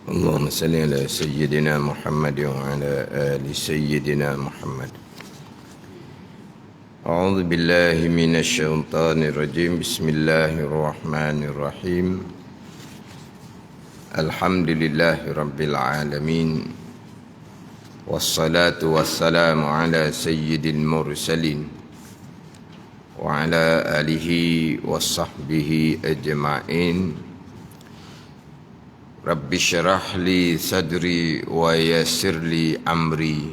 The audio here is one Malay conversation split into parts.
اللهم صل على سيدنا محمد وعلى آل سيدنا محمد. أعوذ بالله من الشيطان الرجيم. بسم الله الرحمن الرحيم. الحمد لله رب العالمين، والصلاة والسلام على سيد المرسلين وعلى آله وصحبه أجمعين. Rabbi syarah li sadri wa yassir li amri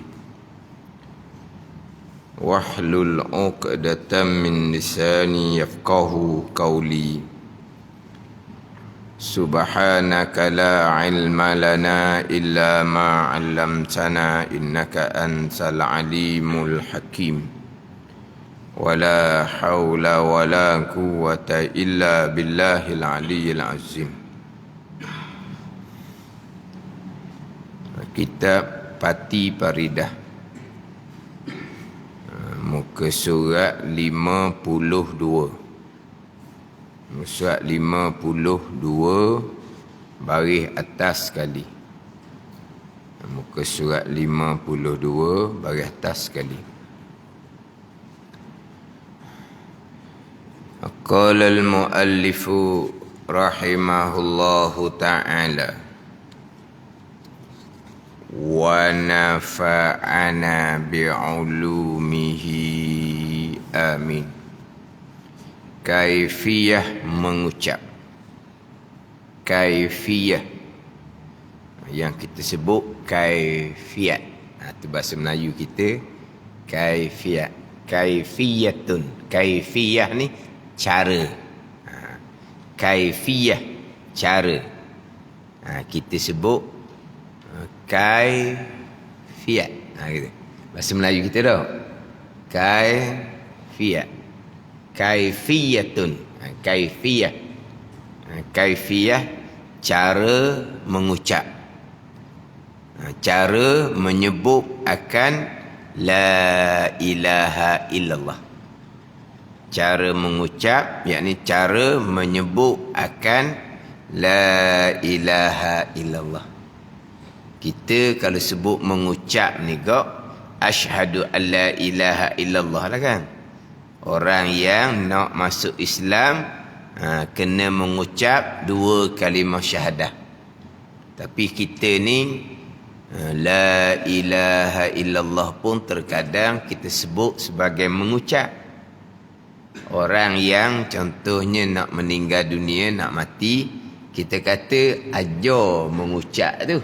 wahlul 'uqdatam min lisani yafqahu qawli. Subhanaka la ilma lana illa ma 'allamtana innaka antal alimul hakim. Wala haula wala quwwata illa billahil aliyyil azim. Kitab Pati Paridah, muka surat 52. Surat 52 baris atas sekali. Muka surat 52 baris atas sekali. Qala al-muallifu rahimahullahu ta'ala wa nafa'ana bi'ulumihi amin. Kaifiyah mengucap. Kaifiyah yang kita sebut kaifiat. Itu bahasa Melayu kita kaifiat. Kaifiyatun. Kaifiyah ni cara. Kaifiyah cara. Kita sebut kaifiat. Gitu. Bahasa Melayu kita dah. Kaifiat. Kaifiyatun. Kaifiyah. Kaifiyah cara mengucap. Cara menyebut akan la ilaha illallah. Cara mengucap, yakni cara menyebut akan la ilaha illallah. Kita kalau sebut mengucap ni kok asyhadu alla ilaha illallah lah kan. Orang yang nak masuk Islam kena mengucap 2 kalimah syahadah. Tapi kita ni la ilaha illallah pun terkadang kita sebut sebagai mengucap. Orang yang contohnya nak meninggal dunia, nak mati, kita kata ajar mengucap tu.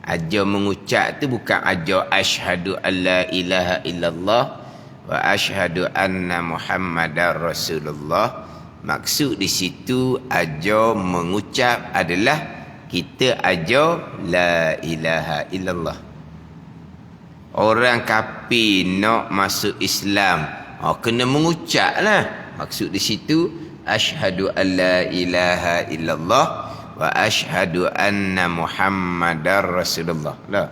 Ajar mengucap tu bukan ajar asyhadu alla ilaha illallah wa asyhadu anna muhammadar rasulullah. Maksud di situ ajar mengucap adalah kita ajar la ilaha illallah. Orang kafir nak masuk Islam, kena mengucap lah. Maksud di situ asyhadu alla ilaha illallah wa asyhadu anna muhammadar rasulullah lah.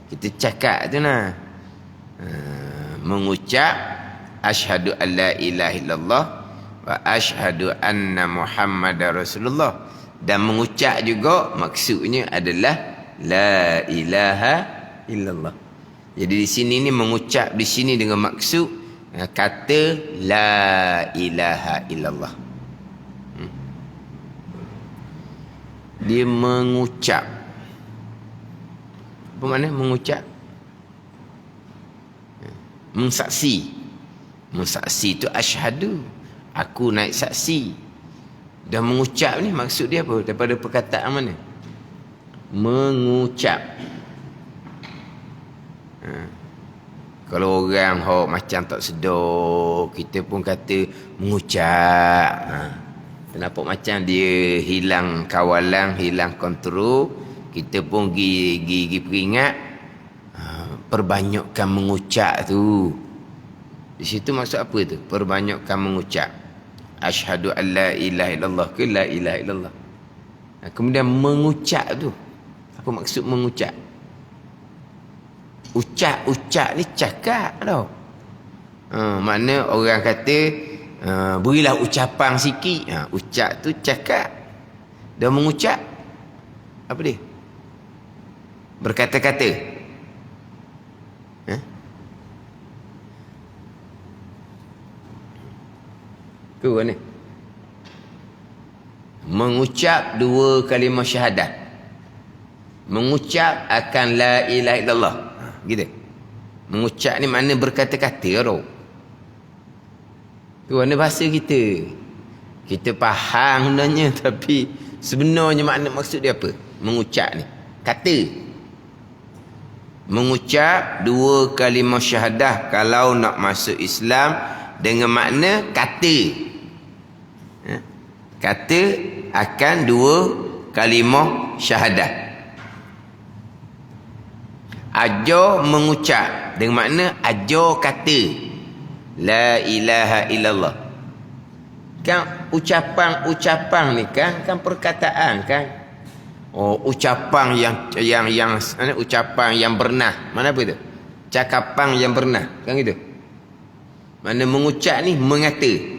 Kita cakap tu lah. Mengucap asyhadu alla ilaha illallah wa asyhadu anna muhammadar rasulullah. Dan mengucap juga maksudnya adalah la ilaha illallah. Jadi di sini ni mengucap di sini dengan maksud kata la ilaha illallah. Dia mengucap. Apa makna mengucap? Mensaksi. Mensaksi itu asyhadu. Aku naik saksi. Dan mengucap ni maksud dia apa? Daripada perkataan mana? Mengucap. Kalau orang macam tak sedar, kita pun kata mengucap. Nampak macam dia hilang kawalan, hilang kontrol. Kita pun pergi peringat. Perbanyakkan mengucap tu. Di situ maksud apa tu? Perbanyakkan mengucap. Asyhadu alla ilaha illallah ke la ilaha illallah. Kemudian mengucap tu. Apa maksud mengucap? Ucap ni cakap tau. Makna orang kata berilah ucapan sikit. Ucap tu cakap. Dan mengucap Apa dia? Berkata-kata. Ku ni. Mengucap 2 kalimah syahadat. Mengucap akan la ilaha illallah. Gitu. Mengucap ni makna berkata-kata tu. Tu mana bahasa kita. Kita faham sebenarnya, tapi sebenarnya makna maksud dia apa? Mengucap ni. Kata. Mengucap 2 kalimah syahadah kalau nak masuk Islam dengan makna kata. Kata akan 2 kalimah syahadah. Ajar mengucap dengan makna ajar kata la ilaha illallah. Kan ucapan ni kan perkataan kan. Oh, ucapan yang ucapan yang bernah. Mana apa tu? Cakapan yang bernah. Kan gitu. Mana mengucap ni mengata.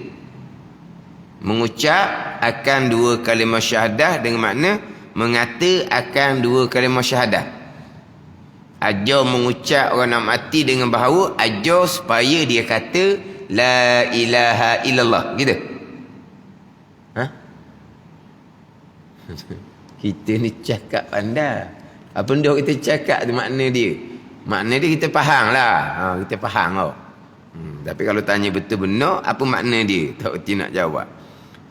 Mengucap akan 2 kalimah syahadah dengan makna mengata akan 2 kalimah syahadah. Ajar mengucap orang nak mati dengan bahawa ajar supaya dia kata la ilaha illallah. Gitu. Kita ni cakap pandai. Apa benda kita cakap tu makna dia? Makna dia kita faham lah. Kita faham tau. Tapi kalau tanya betul benar, apa makna dia? Tak erti nak jawab.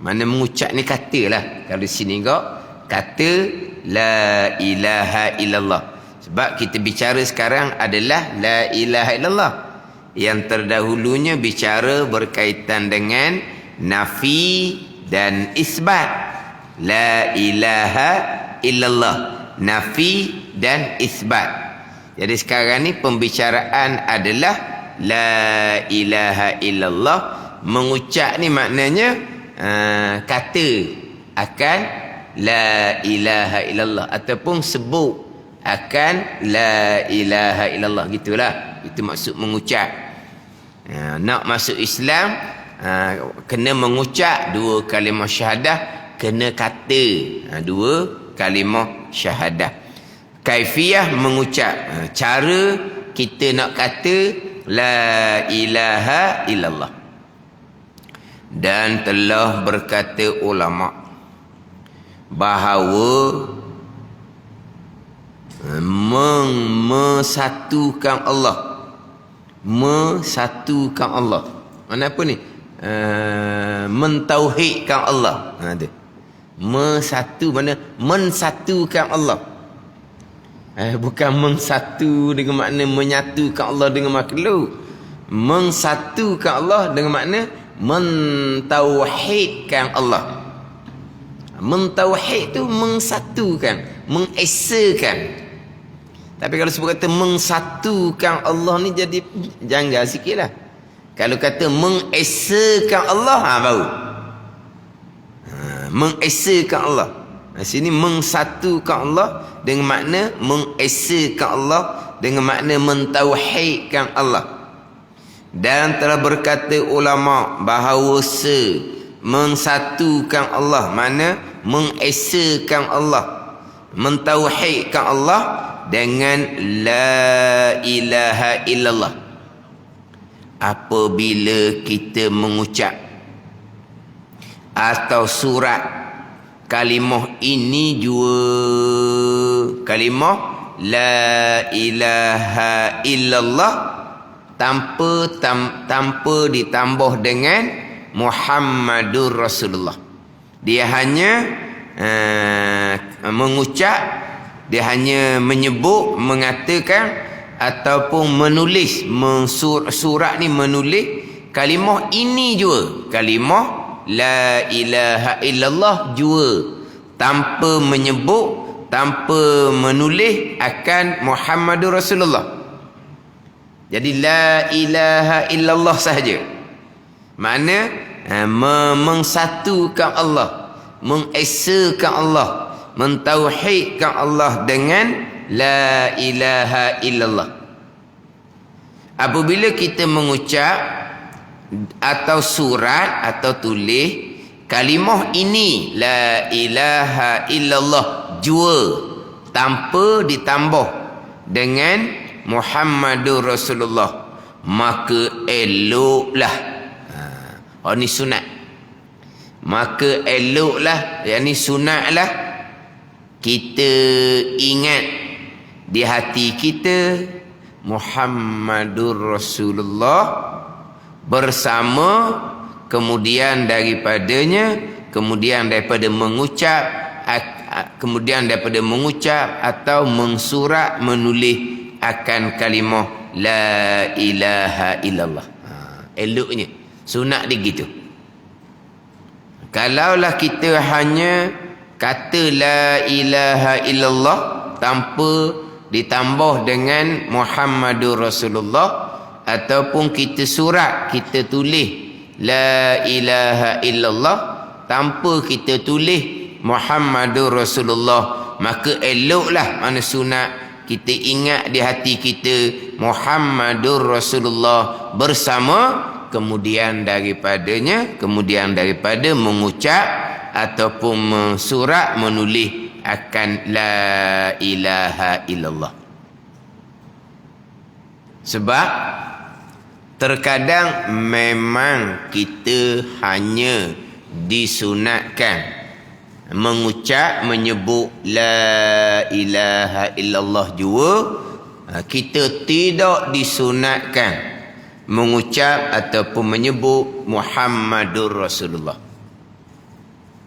Mana mengucap ni kata lah. Kalau di sini kau kata la ilaha illallah. Sebab kita bicara sekarang adalah la ilaha illallah. Yang terdahulunya bicara berkaitan dengan nafi dan isbat. La ilaha illallah. Nafi dan isbat. Jadi sekarang ni pembicaraan adalah la ilaha illallah. Mengucap ni maknanya kata akan la ilaha illallah ataupun sebut akan la ilaha illallah. Gitulah. Itu maksud mengucap. Nak masuk Islam kena mengucap 2 kalimah syahadah, kena kata 2 kalimah syahadah. Kaifiyah mengucap, cara kita nak kata la ilaha illallah. Dan telah berkata ulama bahawa mesatukan Allah. Mesatukan Allah. Mana apa ni? Mentauhidkan Allah. Mesatu mana? Mensatukan Allah. Bukan mensatu dengan makna menyatukan Allah dengan makhluk. Mensatukan Allah dengan makna mentauhidkan Allah. Mentauhid tu mensatukan, mengesakan. Tapi kalau sebut kata mensatukan Allah ni jadi janggal sikit lah. Kalau kata mengesakan Allah, baru mengesakan Allah. Sini mensatukan Allah dengan makna mengesakan Allah, dengan makna mentauhidkan Allah. Dan telah berkata ulama bahawa mensatukan Allah mana mengesakan Allah, mentauhidkan Allah dengan la ilaha illallah. Apabila kita mengucap atau surat kalimah ini juga, kalimah la ilaha illallah, tanpa ditambah dengan Muhammadur Rasulullah. Dia hanya mengucap, dia hanya menyebut, mengatakan ataupun menulis. Surat ni menulis kalimah ini juga, kalimah la ilaha illallah juga, tanpa menyebut, tanpa menulis akan Muhammadur Rasulullah. Jadi la ilaha illallah sahaja. Makna mengsatukan Allah, mengesakan Allah, mentauhidkan Allah dengan la ilaha illallah. Apabila kita mengucap atau surat atau tulis kalimah ini la ilaha illallah jua, tanpa ditambah dengan Muhammadur Rasulullah, maka eloklah. Ini sunat. Maka eloklah, yakni sunatlah kita ingat di hati kita Muhammadur Rasulullah bersama, kemudian daripada mengucap atau mensurat menulis akan kalimah la ilaha illallah. Eloknya sunat dia gitu. Kalaulah kita hanya kata la ilaha illallah tanpa ditambah dengan Muhammadur Rasulullah, ataupun kita surat, kita tulis la ilaha illallah tanpa kita tulis Muhammadur Rasulullah, maka eloklah, mana sunat kita ingat di hati kita Muhammadur Rasulullah bersama, kemudian daripada mengucap ataupun mensurat menulis akan la ilaha illallah. Sebab terkadang memang kita hanya disunatkan menyebut la ilaha illallah jua, kita tidak disunatkan mengucap ataupun menyebut Muhammadur Rasulullah.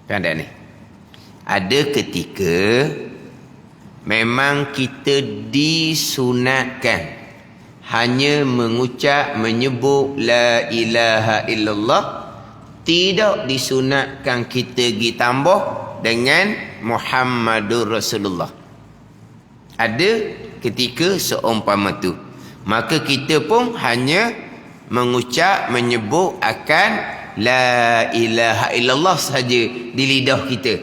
Kan tak ni? Ada ketika memang kita disunatkan hanya mengucap menyebut la ilaha illallah, tidak disunatkan kita ditambah dengan Muhammadur Rasulullah. Ada ketika seumpama tu, maka kita pun hanya mengucap menyebut akan la ilaha illallah saja di lidah kita.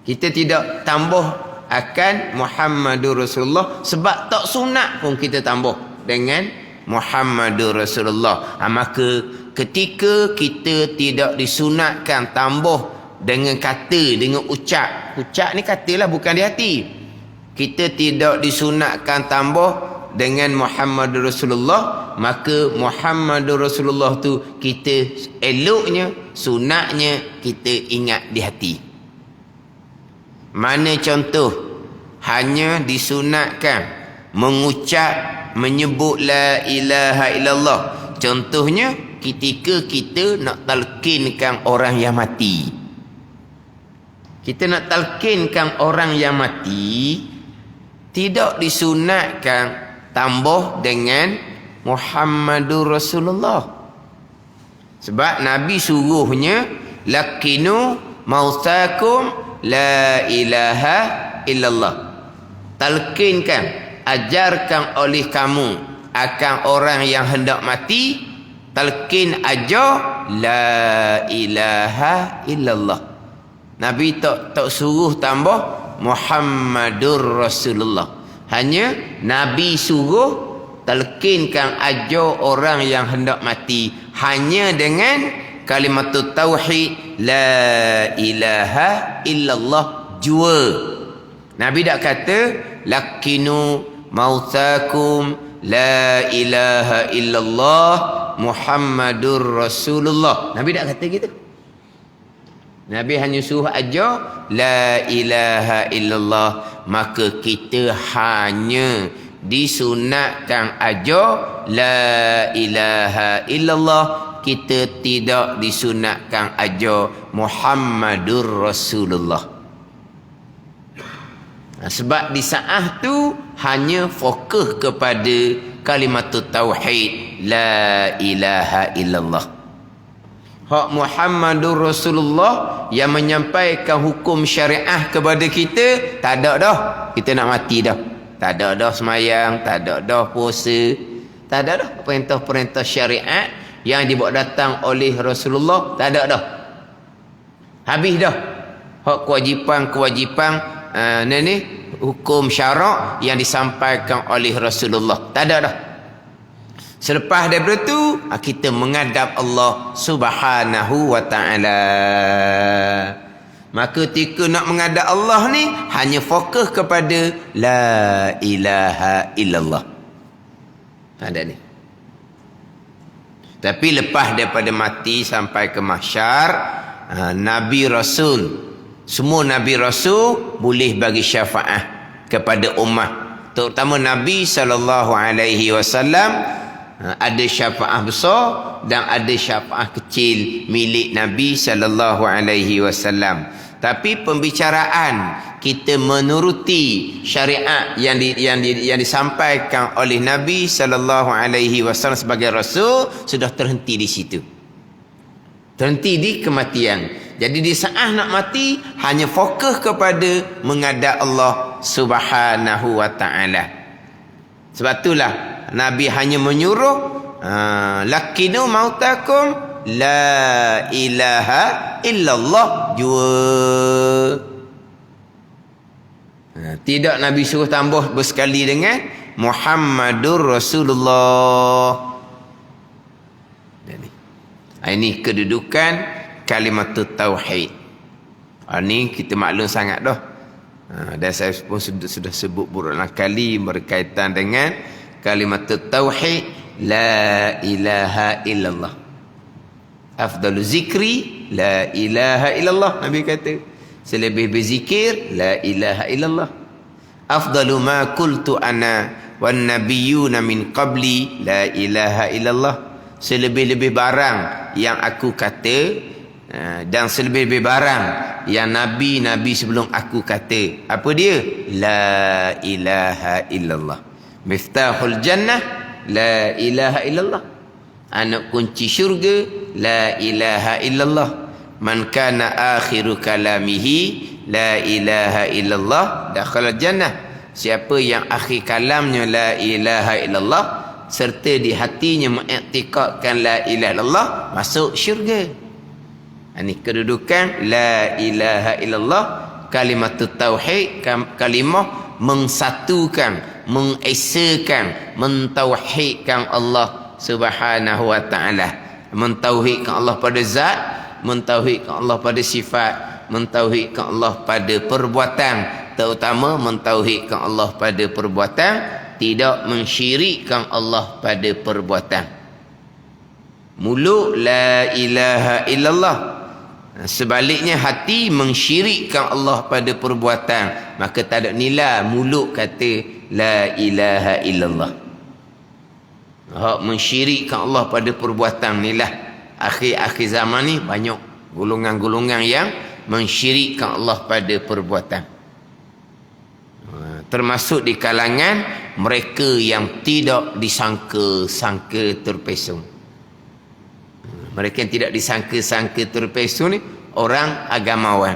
Kita tidak tambah akan Muhammadur Rasulullah, sebab tak sunat pun kita tambah dengan Muhammadur Rasulullah. Maka ketika kita tidak disunatkan tambah dengan kata, dengan ucap ni katalah, bukan di hati. Kita tidak disunatkan tambah dengan Muhammadur Rasulullah, maka Muhammadur Rasulullah tu kita eloknya, sunatnya kita ingat di hati. Mana contoh hanya disunatkan mengucap menyebut la ilaha illallah? Contohnya ketika kita nak talqinkan orang yang mati. Kita nak talqinkan orang yang mati, tidak disunatkan tambah dengan Muhammadur Rasulullah. Sebab Nabi suruhnya laqinu mautakum la ilaha illallah. Talqinkan, ajarkan oleh kamu akan orang yang hendak mati, talqin ajar la ilaha illallah. Nabi tak suruh tambah Muhammadur Rasulullah. Hanya Nabi suruh talqinkan ajar orang yang hendak mati hanya dengan kalimat tauhid la ilaha illallah jua. Nabi tak kata laqinu mautakum la ilaha illallah Muhammadur Rasulullah. Nabi tak kata gitu. Nabi hanya suruh ajar la ilaha illallah, maka kita hanya disunatkan ajar la ilaha illallah, kita tidak disunatkan ajar Muhammadur Rasulullah. Sebab di saat tu hanya fokus kepada kalimat tauhid la ilaha illallah. Hak Muhammadur Rasulullah yang menyampaikan hukum syariah kepada kita, tak ada dah kita nak mati dah. Tak ada dah semayang, tak ada dah puasa, tak ada dah perintah-perintah syariat yang dibawa datang oleh Rasulullah, tak ada dah. Habis dah. Hak kewajipan hukum syarak yang disampaikan oleh Rasulullah, tak ada dah. Selepas daripada tu kita menghadap Allah Subhanahu wa taala. Maka ketika nak menghadap Allah ni hanya fokus kepada la ilaha illallah. Ada ni. Tapi lepas daripada mati sampai ke mahsyar, Nabi Rasul, semua Nabi Rasul boleh bagi syafaat kepada ummah. Terutama Nabi SAW ada syafaat besar dan ada syafaat kecil milik Nabi SAW. Tapi pembicaraan kita menuruti syariat yang disampaikan oleh Nabi SAW sebagai Rasul sudah terhenti di situ. Terhenti di kematian. Jadi di saat nak mati hanya fokus kepada menghadap Allah Subhanahu wa taala. Sebab itulah Nabi hanya menyuruh lakinu mautakum la ilaha illallah jua. Tidak Nabi suruh tambah bersekali dengan Muhammadur Rasulullah. Ini kedudukan kalimatut tauhid. Ini kita maklum sangat dah. Dan saya pun sudah sebut berulang kali berkaitan dengan kalimatut tauhid la ilaha illallah. Afdalu zikri la ilaha illallah. Nabi kata selebih berzikir la ilaha illallah. Afdalu ma qultu ana wan nabiyyuna min qabli la ilaha illallah. Selebih-lebih barang yang aku kata dan selebih-lebih barang yang nabi-nabi sebelum aku kata. Apa dia? La ilaha illallah. Miftahul jannah la ilaha illallah. Anak kunci syurga la ilaha illallah. Man kana akhiru kalamihi la ilaha illallah dakhala jannah. Siapa yang akhir kalamnya la ilaha illallah serta di hatinya mengiktikadkan la ilaha illallah masuk syurga. Ini kedudukan la ilaha illallah, kalimatut tauhid, kalimah mengsatukan, mengesakan, mentauhidkan Allah Subhanahu wa taala. Mentauhidkan Allah pada zat, mentauhidkan Allah pada sifat, mentauhidkan Allah pada perbuatan, terutama mentauhidkan Allah pada perbuatan, tidak mensyirikkan Allah pada perbuatan. Mulut la ilaha illallah, sebaliknya hati mensyirikkan Allah pada perbuatan, maka tak ada nilai mulut kata la ilaha illallah. Hak mensyirikkan Allah pada perbuatan nilah akhir-akhir zaman ni banyak golongan-golongan yang mensyirikkan Allah pada perbuatan. Termasuk di kalangan mereka yang tidak disangka-sangka terpesong. Mereka yang tidak disangka-sangka terpesong ni orang agamawan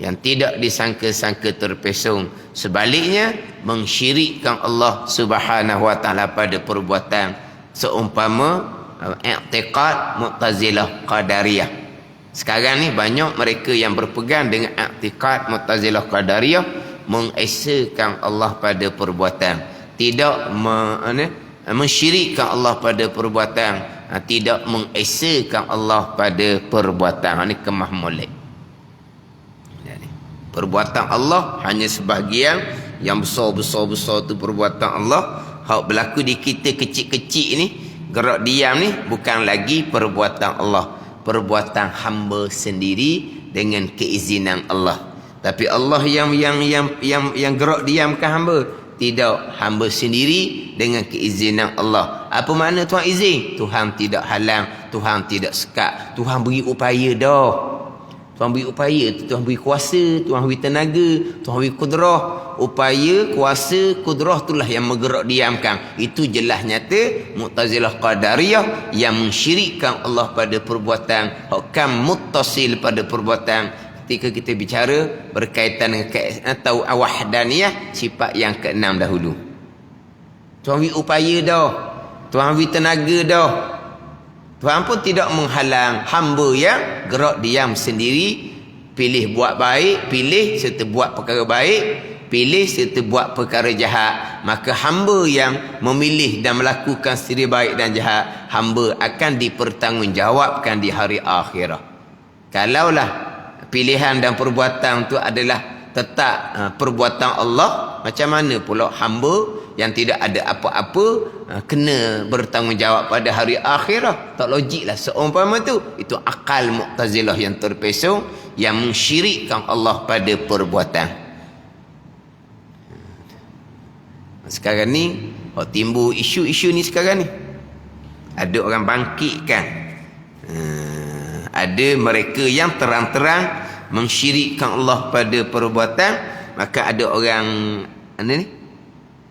yang tidak disangka-sangka terpesong. Sebaliknya mensyirikkan Allah Subhanahu wa taala pada perbuatan, seumpama i'tiqad Mu'tazilah Qadariyah. Sekarang ni banyak mereka yang berpegang dengan i'tiqad Mu'tazilah Qadariyah, mengesakan Allah pada perbuatan, tidak mensyirikkan Allah pada perbuatan, tidak mengesakan Allah pada perbuatan. Ini kemah molek. Perbuatan Allah hanya sebahagian, yang besar-besar tu perbuatan Allah. Hak berlaku di kita kecil-kecil ni, gerak diam ni, bukan lagi perbuatan Allah, perbuatan hamba sendiri dengan keizinan Allah. Tapi Allah yang gerak diamkan hamba, tidak, hamba sendiri dengan keizinan Allah. Apa makna Tuhan izin? Tuhan tidak halang, Tuhan tidak sekat, Tuhan beri upaya dah. Tuhan beri upaya, Tuhan beri kuasa, Tuhan beri tenaga, Tuhan beri kudrah. Upaya, kuasa, kudrah itulah yang menggerak diamkan. Itu jelas nyata Mu'tazilah Qadariyah yang mensyirikkan Allah pada perbuatan, hukam muttasil pada perbuatan. Ketika kita bicara berkaitan dengan atau wahdaniyah, sifat yang keenam dahulu. Tuhan beri upaya dah, Tuhan beri tenaga dah. Tuhan pun tidak menghalang hamba yang gerak diam sendiri, pilih buat baik, pilih serta buat perkara baik, pilih serta buat perkara jahat. Maka hamba yang memilih dan melakukan sendiri baik dan jahat, hamba akan dipertanggungjawabkan di hari akhirat. Kalaulah pilihan dan perbuatan tu adalah tetap perbuatan Allah, macam mana pula hamba yang tidak ada apa-apa kena bertanggungjawab pada hari akhirat? Tak logiklah seumpama tu. Itu akal Mu'tazilah yang terpesong, yang mensyirikkan Allah pada perbuatan. Sekarang ni timbul isu-isu ni sekarang ni. Ada orang bangkitkan, ada mereka yang terang-terang mensyirikkan Allah pada perbuatan. Maka ada orang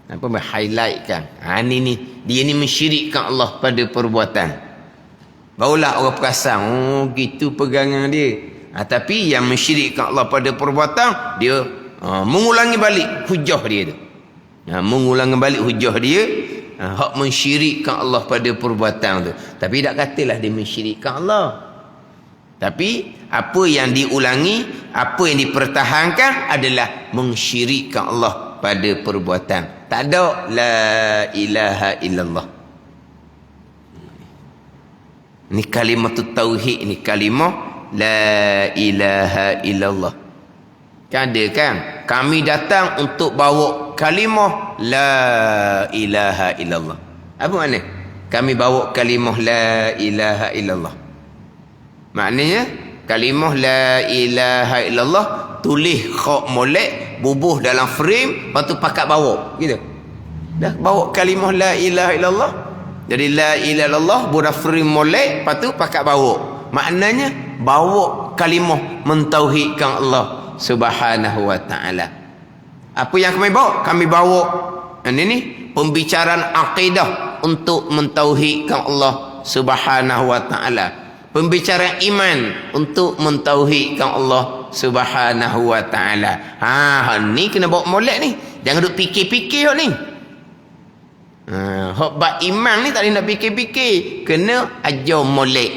highlightkan, ni dia ni mensyirikkan Allah pada perbuatan. Barulah orang perasan, gitu pegangan dia. Tapi yang mensyirikkan Allah pada perbuatan, dia mengulangi balik hujah dia tu. Mengulangi balik hujah dia, hak mensyirikkan Allah pada perbuatan tu. Tapi tak katalah dia mensyirikkan Allah. Tapi apa yang diulangi, apa yang dipertahankan adalah mensyirikkan Allah pada perbuatan. Tak ada la ilaha illallah. Ni kalimah tauhid ni, kalimah la ilaha illallah. Kan ada kan? Kami datang untuk bawa kalimah la ilaha illallah. Apa makna? Kami bawa kalimah la ilaha illallah. Maknanya kalimah la ilaha illallah tulis khauk molek, bubuh dalam frame, lepas tu pakat bawa gitu. Dah bawa kalimah la ilaha illallah. Jadi la ilaha illallah budah frame molek, lepas tu pakat bawa. Maknanya bawa kalimah mentauhidkan Allah Subhanahu wa ta'ala. Apa yang kami bawa? Kami bawa ini pembicaraan akidah untuk mentauhidkan Allah Subhanahu wa ta'ala. Pembicaraan iman untuk mentauhidkan Allah Subhanahu wa ta'ala. Ni kena bawa molek ni. Jangan duk fikir-fikir hok ni. Hok bab iman ni tak boleh nak fikir-fikir. Kena ajar molek.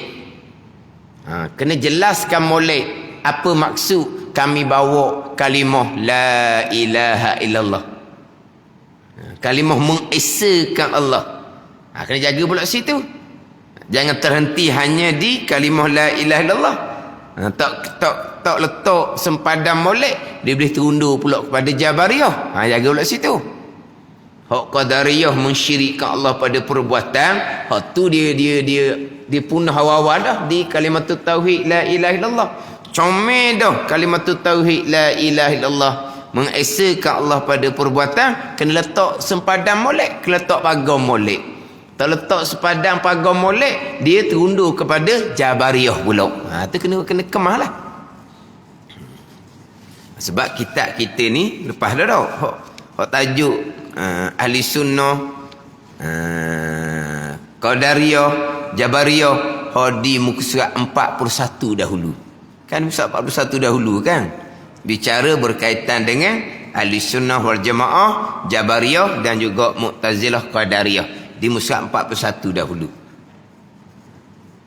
Kena jelaskan molek apa maksud kami bawa kalimah la ilaha illallah. Kalimah mengesakan Allah. Kena jaga pula situ. Jangan terhenti hanya di kalimah la ilaha illallah. Tak letak sempadan molek, dia boleh terundur pula kepada Jabariyah. Jaga pula situ. Hak Qadariyah mensyirikkan Allah pada perbuatan, hak tu dia punah awal-awal dah di kalimah tauhid la ilaha illallah. Comel dah kalimah tauhid la ilaha illallah, mengesakan Allah pada perbuatan. Kena letak sempadan molek, kena letak pagar molek. Tak letak sepadan pagar molek, dia terundur kepada Jabariyah pula. Tu kena kemahlah. Sebab kitab kita ni lepas dah dah hak tajuk ahli sunnah, Qadariyah, Jabariyah, hak di muka surat 41 dahulu. Kan surat 41 dahulu kan bicara berkaitan dengan ahli sunnah wal jamaah, Jabariyah dan juga Mu'tazilah, Qadariyah. Di muka 41 dahulu.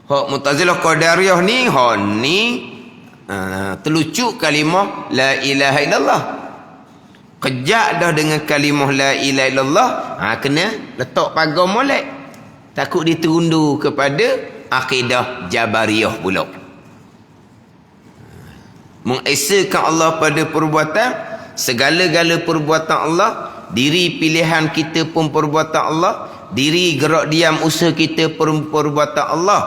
Hak Mu'tazilah Qadariyah ni, terlucuk kalimah la ilaha illallah. Kejak dah dengan kalimah la ilaha illallah, kena letak pagar molek. Takut dia terundur kepada akidah Jabariyah pula. Mengesakan Allah pada perbuatan, segala-gala perbuatan Allah, diri pilihan kita pun perbuatan Allah, diri gerak diam usaha kita perbuatan Allah.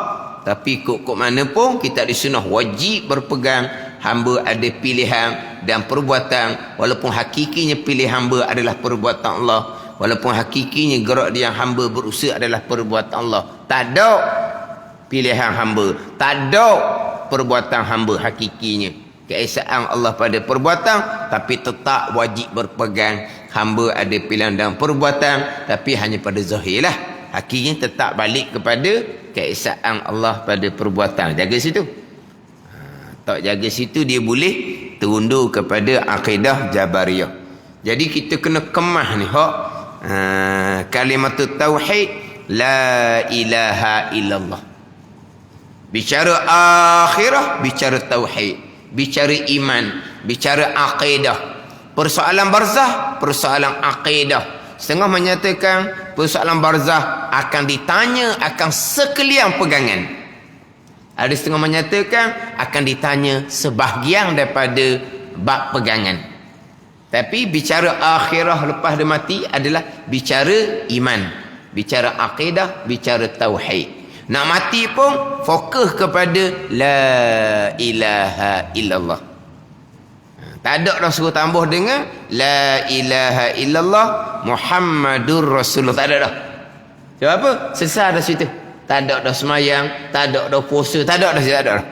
Tapi kok mana pun kita di sunnah wajib berpegang hamba ada pilihan dan perbuatan, walaupun hakikinya pilih hamba adalah perbuatan Allah, walaupun hakikinya gerak diam hamba berusaha adalah perbuatan Allah. Tak ada pilihan hamba, tak ada perbuatan hamba hakikinya, keesaan Allah pada perbuatan, tapi tetap wajib berpegang hamba ada pilihan dan perbuatan, tapi hanya pada zahir lah. Hakikatnya tetap balik kepada keesaan Allah pada perbuatan. Jaga situ. Tak jaga situ, dia boleh terundur kepada akidah Jabariyah. Jadi kita kena kemah ni kalimat tauhid la ilaha illallah. Bicara akhirah, bicara tauhid, bicara iman, bicara akidah. Persoalan barzah, persoalan akidah. Setengah menyatakan persoalan barzah akan ditanya akan sekalian pegangan. Ada setengah menyatakan akan ditanya sebahagian daripada bab pegangan. Tapi bicara akhirah lepas dia mati adalah bicara iman, bicara akidah, bicara tauhid. Nak mati pun fokus kepada la ilaha illallah. Tak ada dah suruh tambah dengan la ilaha illallah Muhammadur Rasulullah. Tak ada dah. Sebab apa? Selesai dah situ. Tak ada dah semayang, tak ada dah puasa, tak ada dah, tak ada dah.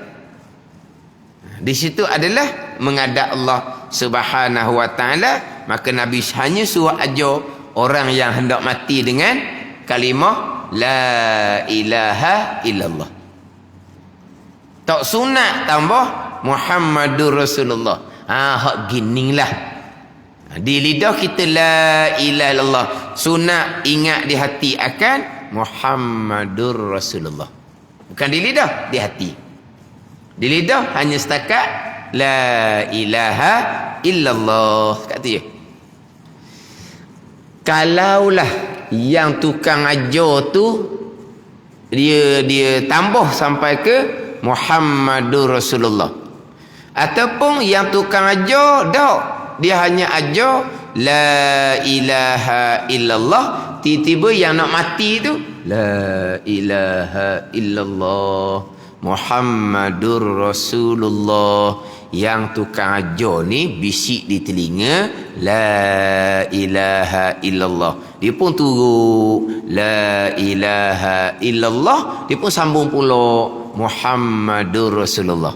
Di situ adalah menghadap Allah Subhanahu wa taala, maka Nabi hanya suruh ajar orang yang hendak mati dengan kalimah la ilaha illallah. Tak sunat tambah Muhammadur Rasulullah. Hak ginilah. Di lidah kita la ilaha illallah. Sunat ingat di hati akan Muhammadur Rasulullah. Bukan di lidah, di hati. Di lidah hanya setakat la ilaha illallah. Kata dia. Kalaulah yang tukang ajar tu dia tambah sampai ke Muhammadur Rasulullah, ataupun yang tukang ajar dak, dia hanya ajar la ilaha illallah, tiba-tiba yang nak mati tu la ilaha illallah Muhammadur Rasulullah. Yang tukang ajar ni bisik di telinga la ilaha illallah, dia pun turut la ilaha illallah, dia pun sambung pula Muhammadur Rasulullah.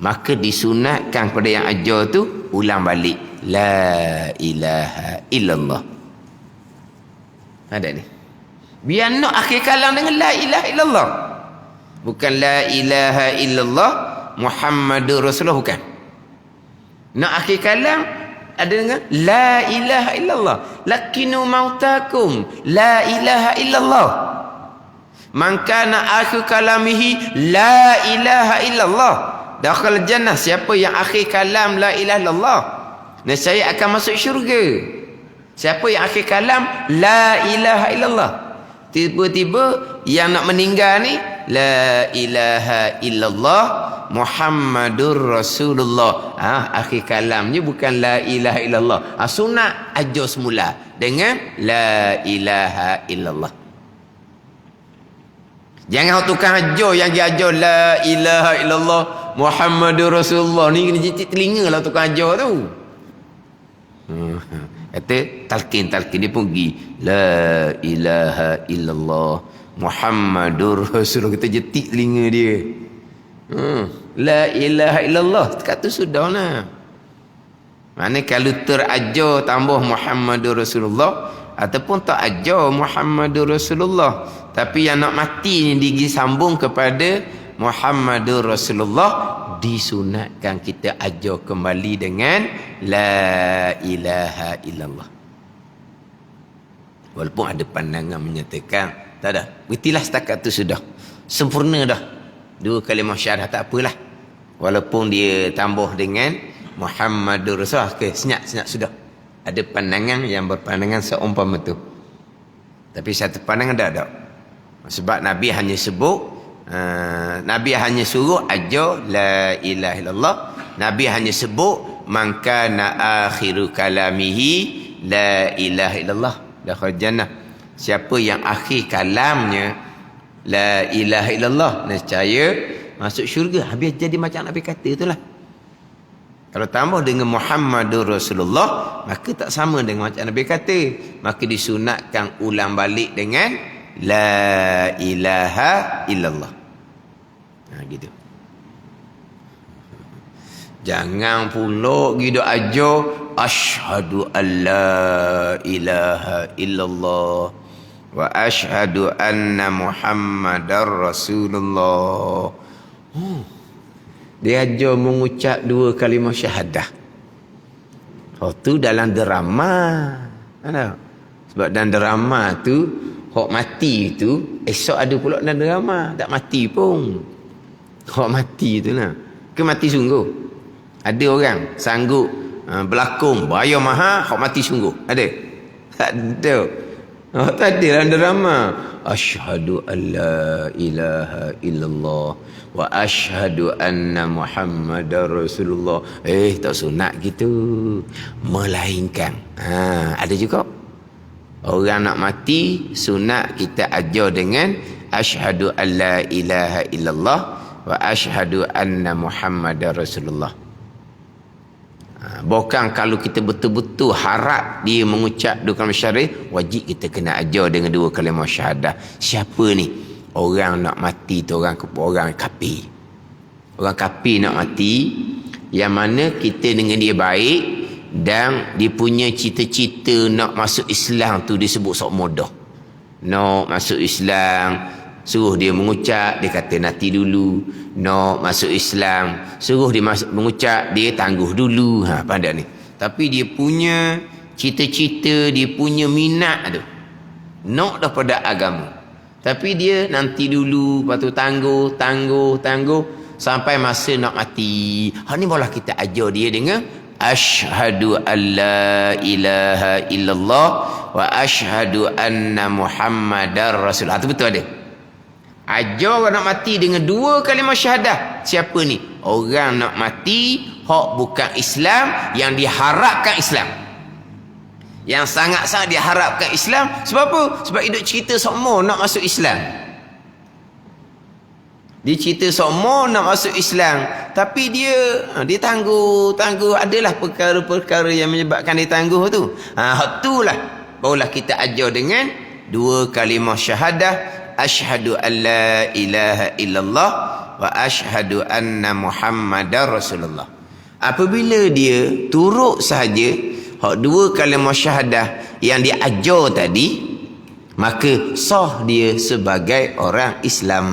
Maka disunatkan pada yang ajar tu ulang balik la ilaha illallah. Ada ni. Biar nak akhir kalam dengan la ilaha illallah. Bukan la ilaha illallah Muhammadur Rasulullah, bukan. Nak akhir kalam ada dengan la ilaha illallah. Lakinu mautakum la ilaha illallah. Man kana akhir kalamihi la ilaha illallah dakhal jannah. Siapa yang akhir kalam la ilaha illallah, nescaya akan masuk syurga. Siapa yang akhir kalam la ilaha illallah, tiba-tiba yang nak meninggal ni la ilaha illallah Muhammadur Rasulullah. Akhir kalamnya bukan la ilaha illallah. Sunat ajar semula dengan la ilaha illallah. Jangan tukang ajar yang dia ajar la ilaha illallah Muhammadur Rasulullah ni kena cicit telinga lah tukang ajar tu. Kata talqin dia pun pergi la ilaha illallah Muhammadur Rasulullah, kita jetik telinga dia. La ilaha illallah kata sudah lah. Mana kalau terajar tambah Muhammadur Rasulullah, ataupun tak ajar Muhammadur Rasulullah, tapi yang nak mati ni disambung kepada Muhammadur Rasulullah, disunatkan kita ajar kembali dengan la ilaha illallah. Walaupun ada pandangan menyatakan tak ada, berhentilah setakat tu sudah, sempurna dah 2 kalimah syahadah, tak apalah. Walaupun dia tambah dengan Muhammadur Rasulullah, okay, senyap sudah. Ada pandangan yang berpandangan seumpama tu. Tapi satu pandangan tak ada. Sebab Nabi hanya sebut, Nabi hanya suruh ajar la ilaha illallah. Nabi hanya sebut man kana akhiru kalamihi la ilaha illallah dakhal jannah. Siapa yang akhir kalamnya la ilaha illallah, nescaya masuk syurga. Habis jadi macam Nabi kata itulah. Kalau tambah dengan Muhammadur Rasulullah, maka tak sama dengan macam Nabi kata. Maka disunatkan ulang balik dengan la ilaha illallah. Gitu. Jangan pula gitu aja asyhadu alla ilaha illallah wa asyhadu anna Muhammadar Rasulullah. Dia ajar mengucap 2 kalimah syahadah. Tu dalam drama. Ada. Sebab dalam drama tu, hok mati tu, esok ada pula dalam drama. Tak mati pun. Hok mati tu lah. Ke mati sungguh? Ada orang sanggup berlakon, bayar mahal, hok mati sungguh. Ada? Tak ada. Oh, tak ada dalam drama. Asyhadu an la ilaha illallah wa asyhadu anna Muhammadar Rasulullah. Tak sunat gitu. Melainkan. Ada juga. Orang nak mati, sunat kita ajar dengan asyhadu an la ilaha illallah wa asyhadu anna Muhammadar Rasulullah. Bukan kalau kita betul-betul harap dia mengucap dua kalimah syahadah, wajib kita kena ajar dengan dua kalimah syahadah. Siapa ni? Orang nak mati tu orang kafir. Orang kafir nak mati, yang mana kita dengan dia baik dan dia punya cita-cita nak masuk Islam tu disebut sok mudah. Nak masuk Islam, suruh dia mengucap, dia kata nanti dulu. Nak masuk Islam, suruh dia mengucap, dia tangguh dulu. Pandai ni. Tapi dia punya cita-cita, dia punya minat tu, nak daripada agama. Tapi dia nanti dulu, lepas tu tangguh sampai masa nak mati. Ni barulah kita ajar dia dengan asyhadu an la ilaha illallah wa asyhadu anna Muhammadar Rasulullah. Itu betul ada. Ajar orang nak mati dengan dua kalimah syahadah. Siapa ni? Orang nak mati hak bukan Islam, yang diharapkan Islam. Yang sangat-sangat diharapkan Islam. Sebab apa? Sebab hidup cerita semua nak masuk Islam. Dia cerita semua nak masuk Islam, tapi dia tangguh. Adalah perkara-perkara yang menyebabkan dia tangguh tu. Itulah barulah kita ajar dengan dua kalimah syahadah. Asyhadu an la ilaha illallah wa asyhadu anna Muhammadar Rasulullah. Apabila dia turut sahaja hak dua kalimah syahadah yang dia ajar tadi, maka sah dia sebagai orang Islam.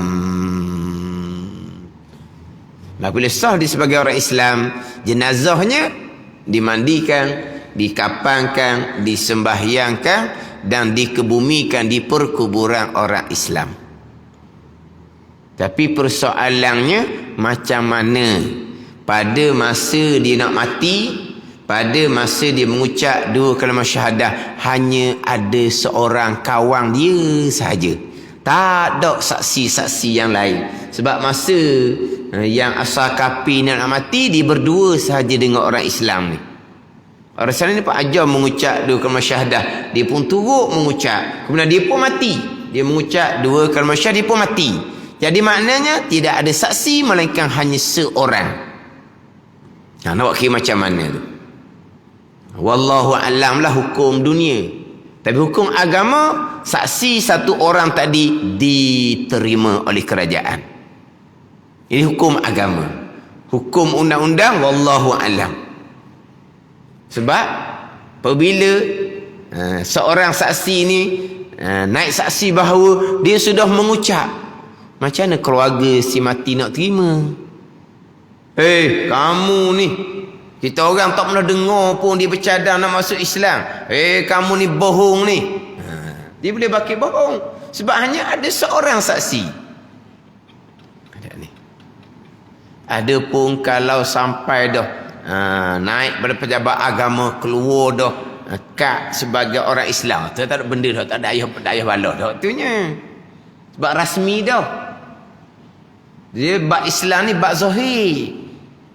Apabila sah dia sebagai orang Islam, jenazahnya dimandikan, dikapankan, disembahyangkan dan dikebumikan di perkuburan orang Islam. Tapi persoalannya macam mana pada masa dia nak mati, pada masa dia mengucap dua kalimah syahadah, hanya ada seorang kawan dia sahaja. Tak ada saksi-saksi yang lain. Sebab masa yang asal kafir nak mati, dia berdua sahaja dengan orang Islam ni. Orang Islam ni pun ajar mengucap dua kalimah syahadah. Dia pun turut mengucap. Kemudian dia pun mati. Dia mengucap dua kalimah syahadah, dia pun mati. Jadi maknanya tidak ada saksi melainkan hanya seorang. Nak buat kira macam mana tu? Wallahu a'lam lah hukum dunia. Tapi hukum agama, saksi satu orang tadi diterima oleh kerajaan. Ini hukum agama. Hukum undang-undang, wallahu a'lam. Sebab apabila seorang saksi ni naik saksi bahawa dia sudah mengucap, macam mana keluarga si mati nak terima? Kamu ni, kita orang tak pernah dengar pun dia bercadang nak masuk Islam. Kamu ni bohong ni. Dia boleh bakil bohong sebab hanya ada seorang saksi. Ada pun kalau sampai dah naik pada pejabat agama, keluar dah kad sebagai orang Islam, tak ada benda dah, tak ada ayah balah dah tunya. Sebab rasmi dah. Dia bab Islam ni bab zahir.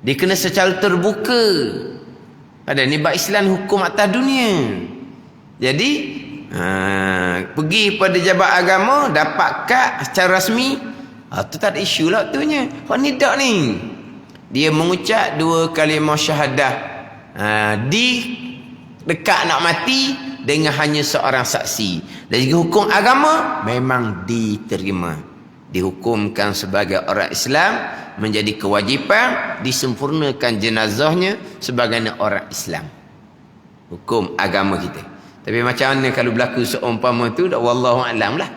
Dia kena secara terbuka. Ada ni bab Islam hukum atas dunia. Jadi pergi pada jabat agama, dapat kad secara rasmi, tu tak ada isu lah tunya. Hak ni dak ni. Dia mengucap dua kalimah syahadah di dekat nak mati dengan hanya seorang saksi. Dan juga hukum agama memang diterima. Dihukumkan sebagai orang Islam, menjadi kewajipan disempurnakan jenazahnya sebagai orang Islam. Hukum agama kita. Tapi macam mana kalau berlaku seumpama tu, wallahu a'lam lah.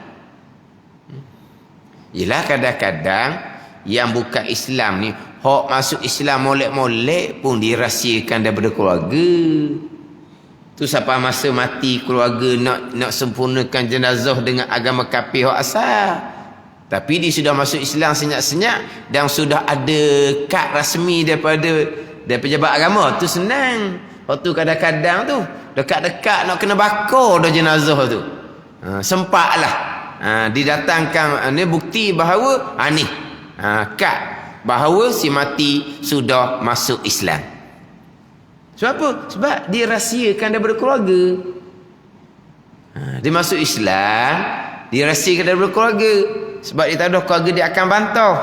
Yelah kadang-kadang yang bukan Islam ni, hak masuk Islam molek-molek pun dirahsiakan daripada keluarga. Tu sampai masa mati keluarga nak sempurnakan jenazah dengan agama kafir hak asal. Tapi dia sudah masuk Islam senyap-senyap dan sudah ada kad rasmi daripada pejabat agama, tu senang. Waktu kadang-kadang tu dekat-dekat nak kena bakar dah jenazah tu. Sempatlah. Didatangkan ni bukti bahawa ni kad bahawa si mati sudah masuk Islam. Sebab apa? Sebab dia rahsiakan daripada keluarga. Dia masuk Islam, dia rahsiakan daripada keluarga. Sebab dia tahu keluarga dia akan bantah.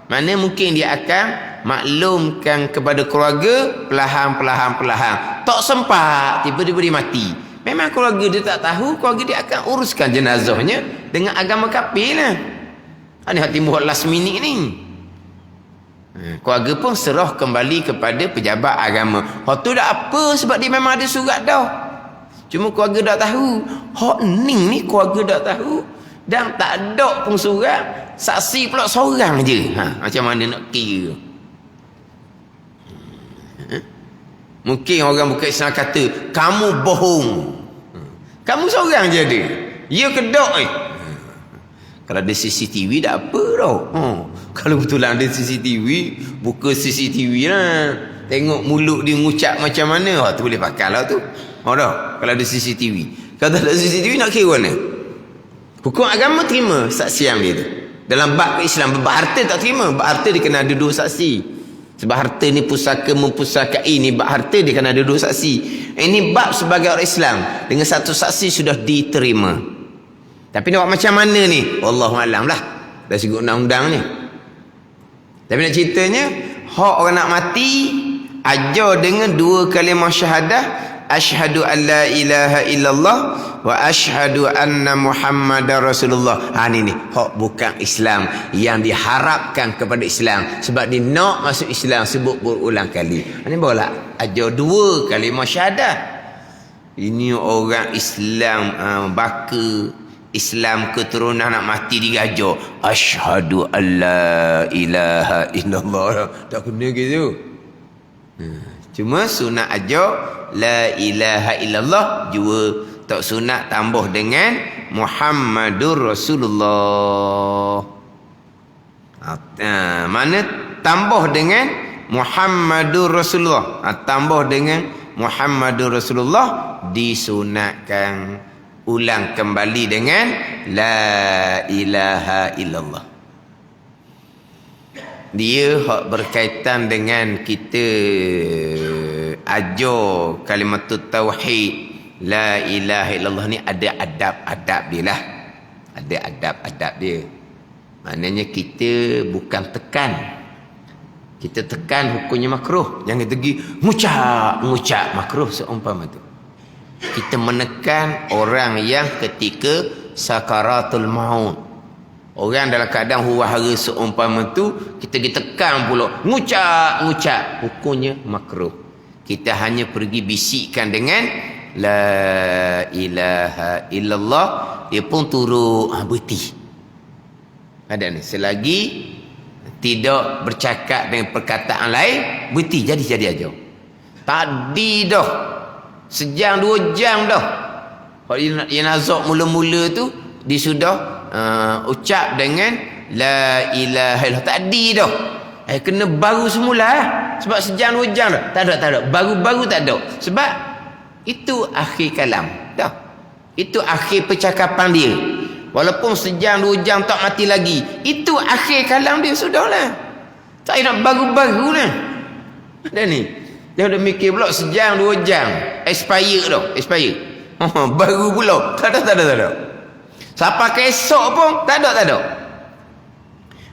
Mana mungkin dia akan maklumkan kepada keluarga perlahan. Tak sempat, tiba-tiba dia mati. Memang keluarga dia tak tahu, keluarga dia akan uruskan jenazahnya dengan agama kafir lah. Ini hak timbul last minute ni. Keluarga pun serah kembali kepada pejabat agama. Hak tu dah apa, sebab dia memang ada surat dah. Cuma keluarga tak tahu. Hak ni keluarga tak tahu. Dan tak ada pun surat. Saksi pula seorang je. Macam mana nak kira? Mungkin orang bukan Islam kata, kamu bohong. Kamu seorang je ada. Ya kedok Kalau ada CCTV tak apa tau. Kalau betul ada CCTV, buka CCTV lah. Tengok mulut dia ngucap macam mana. Tu boleh pakai lah tu. Kalau ada CCTV. Kalau tak ada CCTV nak kira mana? Hukum agama terima saksian dia tu. Dalam bab Islam, bab harta tak terima. Bab harta dia kena ada 2 saksi. Sebab harta ni pusaka mempusakai ni. Bab harta dia kena ada 2 saksi. Ini bab sebagai orang Islam. Dengan 1 saksi sudah diterima. Tapi nak buat macam mana ni? Wallahualam lah. Dari segi undang-undang ni. Tapi nak ceritanya, hak orang nak mati, ajar dengan 2 kalimah syahadah. Asyhadu an la ilaha illallah wa asyhadu anna Muhammadar Rasulullah. Ni hak bukan Islam yang diharapkan kepada Islam. Sebab dia nak masuk Islam sebut berulang kali. Ini barulah ajar 2 kalimah syahadah. Ini orang Islam baka Islam keturunan nak mati digajar. Asyhadu an la ilaha illallah. Tak kena gitu. Cuma sunat ajar la ilaha illallah jua. Tak sunat tambah dengan Muhammadur Rasulullah. Mana tambah dengan Muhammadur Rasulullah. Tambah dengan Muhammadur Rasulullah disunatkan ulang kembali dengan la ilaha illallah. Dia hak berkaitan dengan kita ajar kalimatut tauhid la ilaha illallah ni ada adab-adab dia lah. Ada adab-adab dia. Maknanya kita bukan tekan. Kita tekan hukumnya makruh. Jangan pergi ngucap makruh seumpama tu. Kita menekan orang yang ketika sakaratul maut. Orang dalam keadaan huru-hara seumpama tu, kita tekan pula. Ngucap. Hukumnya makruh. Kita hanya pergi bisikkan dengan la ilaha illallah. Dia pun turut berhenti. Ada ni. Selagi tidak bercakap dengan perkataan lain, berhenti. Jadi aja. Tadi dah. 1-2 jam dah. Kalau dia nazak mula-mula tu, dia sudah ucap dengan la ilaha illallah. Tadi dah. Kena baru semula sebab 1-2 jam dah. Tak ada. Baru-baru tak ada. Sebab itu akhir kalam. Dah. Itu akhir percakapan dia. Walaupun 1-2 jam tak mati lagi. Itu akhir kalam dia sudahlah. Tak nak baru-baru lah. Ada ni. Jangan dah mikir pula 1-2 jam. Expire dah. Baru pula. Tak ada. Sampai ke esok pun tak ada.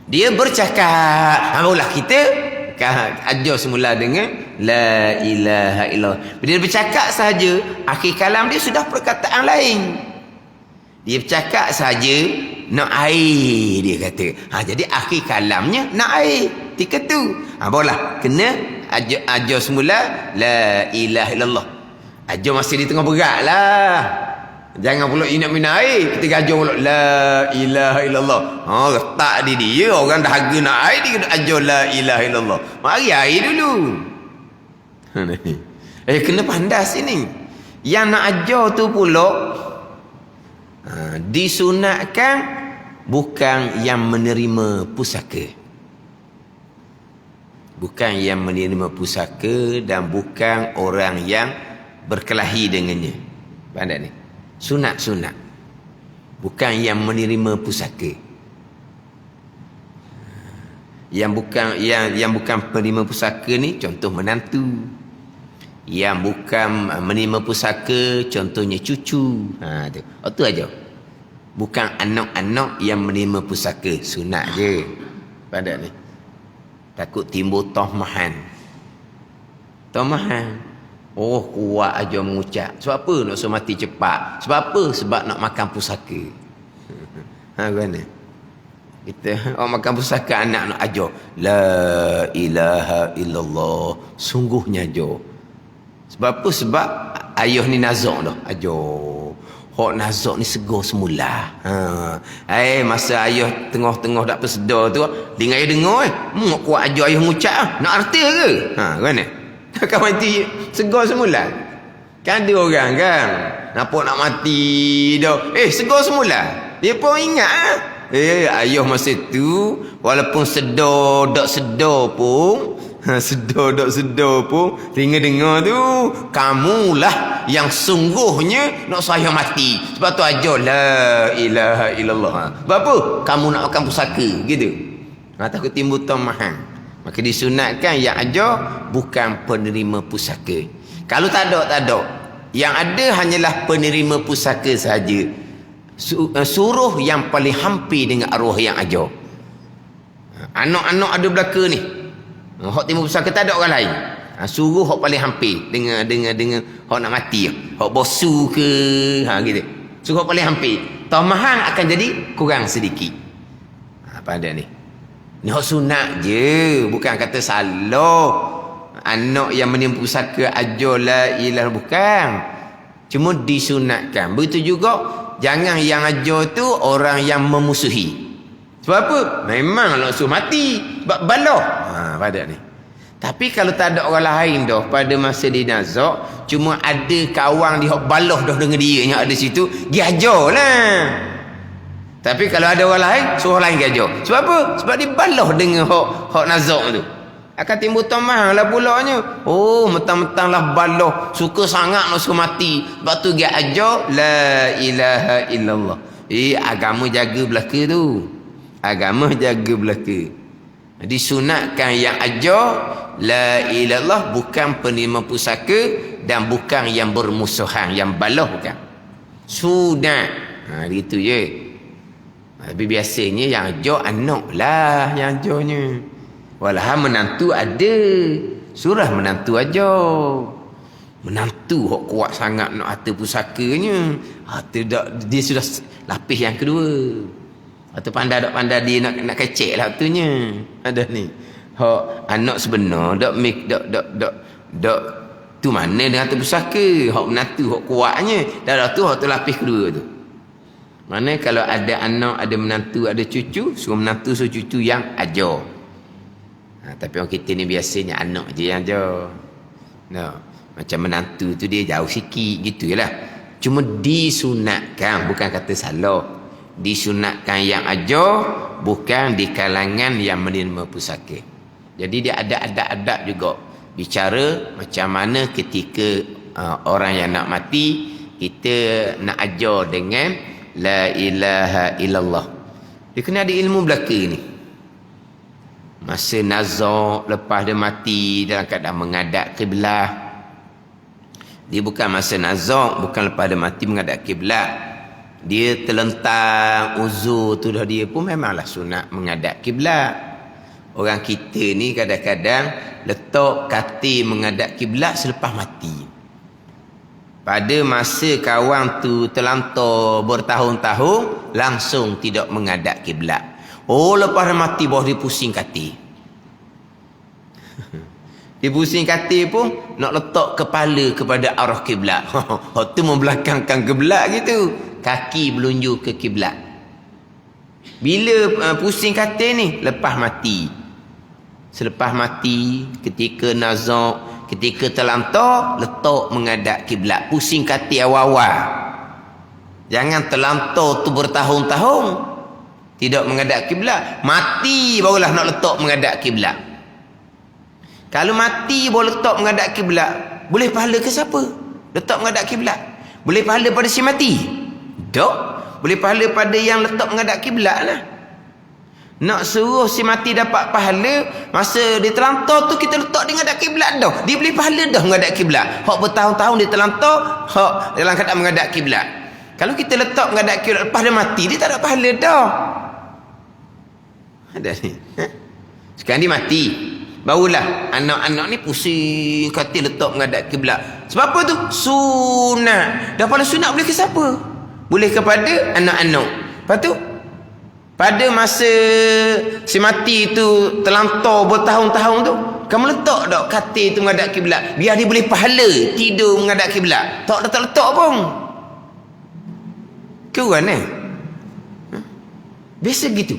Dia bercakap. Barulah kita ajar semula dengan la ilaha illallah. Bila dia bercakap sahaja, akhir kalam dia sudah perkataan lain. Dia bercakap sahaja nak air, dia kata. Jadi akhir kalamnya nak air. Ketika tu barulah kena ajar semula la ilaha illallah. Ajar masih di tengah berat lah. Jangan pula nak minum air, kita ajar pula la ilaha illallah. Letak di dia orang dah harga nak air, dia kena ajar la ilaha illallah. Mari air dulu. Kena pandas ini. Yang nak ajar tu pula disunatkan bukan yang menerima pusaka. Bukan yang menerima pusaka dan bukan orang yang berkelahi dengannya. Pandai ni. Sunat. Bukan yang menerima pusaka. Yang bukan penerima pusaka ni contoh menantu. Yang bukan menerima pusaka contohnya cucu. Tu. Itu aja. Bukan anak-anak yang menerima pusaka. Sunat je. Pada ni. Takut timbul tohmahan. Oh, kuat aja mengucap. Sebab apa nak suruh mati cepat? Sebab apa? Sebab nak makan pusaka. Mana? Kita makan pusaka anak nak ajar. La ilaha illallah. Sungguhnya ajar. Sebab apa? Sebab ayah ni nazak dah. Ajar. Hak nazak ni segar semula. Masa ayah tengah-tengah tak bersedar tu, dengar ayah dengar Mok kuat ajar ayah mengucap nak arti ke? Mana? Takkan mati segar semula. Kan ada orang kan nampak nak mati dah. Segar semula. Dia pun ingat ayah masa tu walaupun sedar tak sedar pun sedar tak sedar pun dengar tu kamulah yang sungguhnya nak saya mati. Sebab tu ajar la ilaha illallah. Sebab apa? Kamu nak makan pusaka gitu. Takut timbul tomahan. Maka disunatkan yang ajar bukan penerima pusaka. Kalau tak ada. Yang ada hanyalah penerima pusaka sahaja. Suruh yang paling hampir dengan arwah yang ajar. Anak-anak ada belaka ni. Hak timbul pusaka tak ada orang lain. Suruh hak paling hampir dengan hak nak mati. Hak bosu ke gitu. Suruh hak paling hampir. Tomahan akan jadi kurang sedikit. Apa ada ni? Ni hak sunat je, bukan kata salah. Anak yang menerima pusaka ajar la ilaha bukan. Cuma disunatkan. Begitu juga jangan yang ajar tu orang yang memusuhi. Sebab apa? Memang nak suruh mati. Sebab balah. Pada ni. Tapi kalau tak ada orang lain dah pada masa dia nazak, cuma ada kawan dia hak balah dah dengan dia yang ada situ, dia ajarlah. Tapi kalau ada orang lain, suruh lain gajar. Sebab apa? Sebab dia balah dengan hak nazak tu. Akan timbul tamah lah pulaknya. Oh, mentang-mentang lah balah. Suka sangat nak suruh mati. Sebab tu dia ajar, la ilaha illallah. Agama jaga belaka tu. Agama jaga belaka. Disunatkan yang ajar, la ilallah bukan penerima pusaka dan bukan yang bermusuhan. Yang balah bukan. Sunat. Gitu je. Tapi biasanya yang ajar anak lah yang ajarnya. Walaupun menantu ada. Surah menantu ajar. Menantu hok kuat sangat nak harta pusakanya. Dia sudah lapis yang kedua. Atau pandai dia nak kecek lah waktunya. Ada ni. Hok anak sebenar dak tu mana dengan harta pusaka. Hok menantu hok kuatnya. Dah tu hok tu lapis kedua tu. Mana kalau ada anak, ada menantu, ada cucu, suruh menantu, suruh cucu yang ajar. Tapi orang kita ni biasanya anak je yang ajar. Macam menantu tu dia jauh sikit, gitu je lah. Cuma disunatkan, bukan kata salah. Disunatkan yang ajar, bukan di kalangan yang menerima pusaka. Jadi dia ada adab-adab juga. Bicara macam mana ketika orang yang nak mati, kita nak ajar dengan la ilaha illallah. Dia kena ada ilmu belaka ni. Masa nazak lepas dia mati dalam keadaan menghadap kiblat. Dia bukan masa nazak, bukan lepas dia mati menghadap kiblat. Dia terlentang uzur tu dah, dia pun memanglah sunat menghadap kiblat. Orang kita ni kadang-kadang letak katil menghadap kiblat selepas mati. Pada masa kawan tu terlantar bertahun-tahun, langsung tidak menghadap kiblat. Oh, lepas dia mati baru dia pusing katil. Dia pusing katil pun nak letak kepala kepada arah kiblat. Tu membelakangkan kiblat gitu. Kaki berunjuk ke kiblat. Bila pusing katil ni? Lepas mati. Selepas mati, ketika nazak, ketika terlantar, letak menghadap kiblat. Pusing katil awal-awal. Jangan terlantar tu bertahun-tahun tidak menghadap kiblat. Mati barulah nak letak menghadap kiblat. Kalau mati baru letak menghadap kiblat, boleh pahala ke siapa? Letak menghadap kiblat. Boleh pahala pada si mati? Tak. Boleh pahala pada yang letak menghadap kiblat lah. Nak suruh si mati dapat pahala, masa dia terlantar tu kita letak dia menghadap kiblat dah. Dia boleh pahala dah menghadap kiblat. Hak bertahun-tahun dia terlantar, hak dalam keadaan menghadap kiblat. Kalau kita letak menghadap kiblat lepas dia mati, dia tak ada pahala dah. Ada ni. Sekarang dia mati. Barulah anak-anak ni pusing kata letak menghadap kiblat. Sebab apa tu? Sunat. Dah pahala sunat boleh ke siapa? Boleh kepada anak-anak. Lepas tu pada masa si mati tu terlantar bertahun-tahun tu, kamu letak tak katil tu menghadap kiblat, biar dia boleh pahala tidur menghadap kiblat. Tak letak pun. Kurang biasa gitu.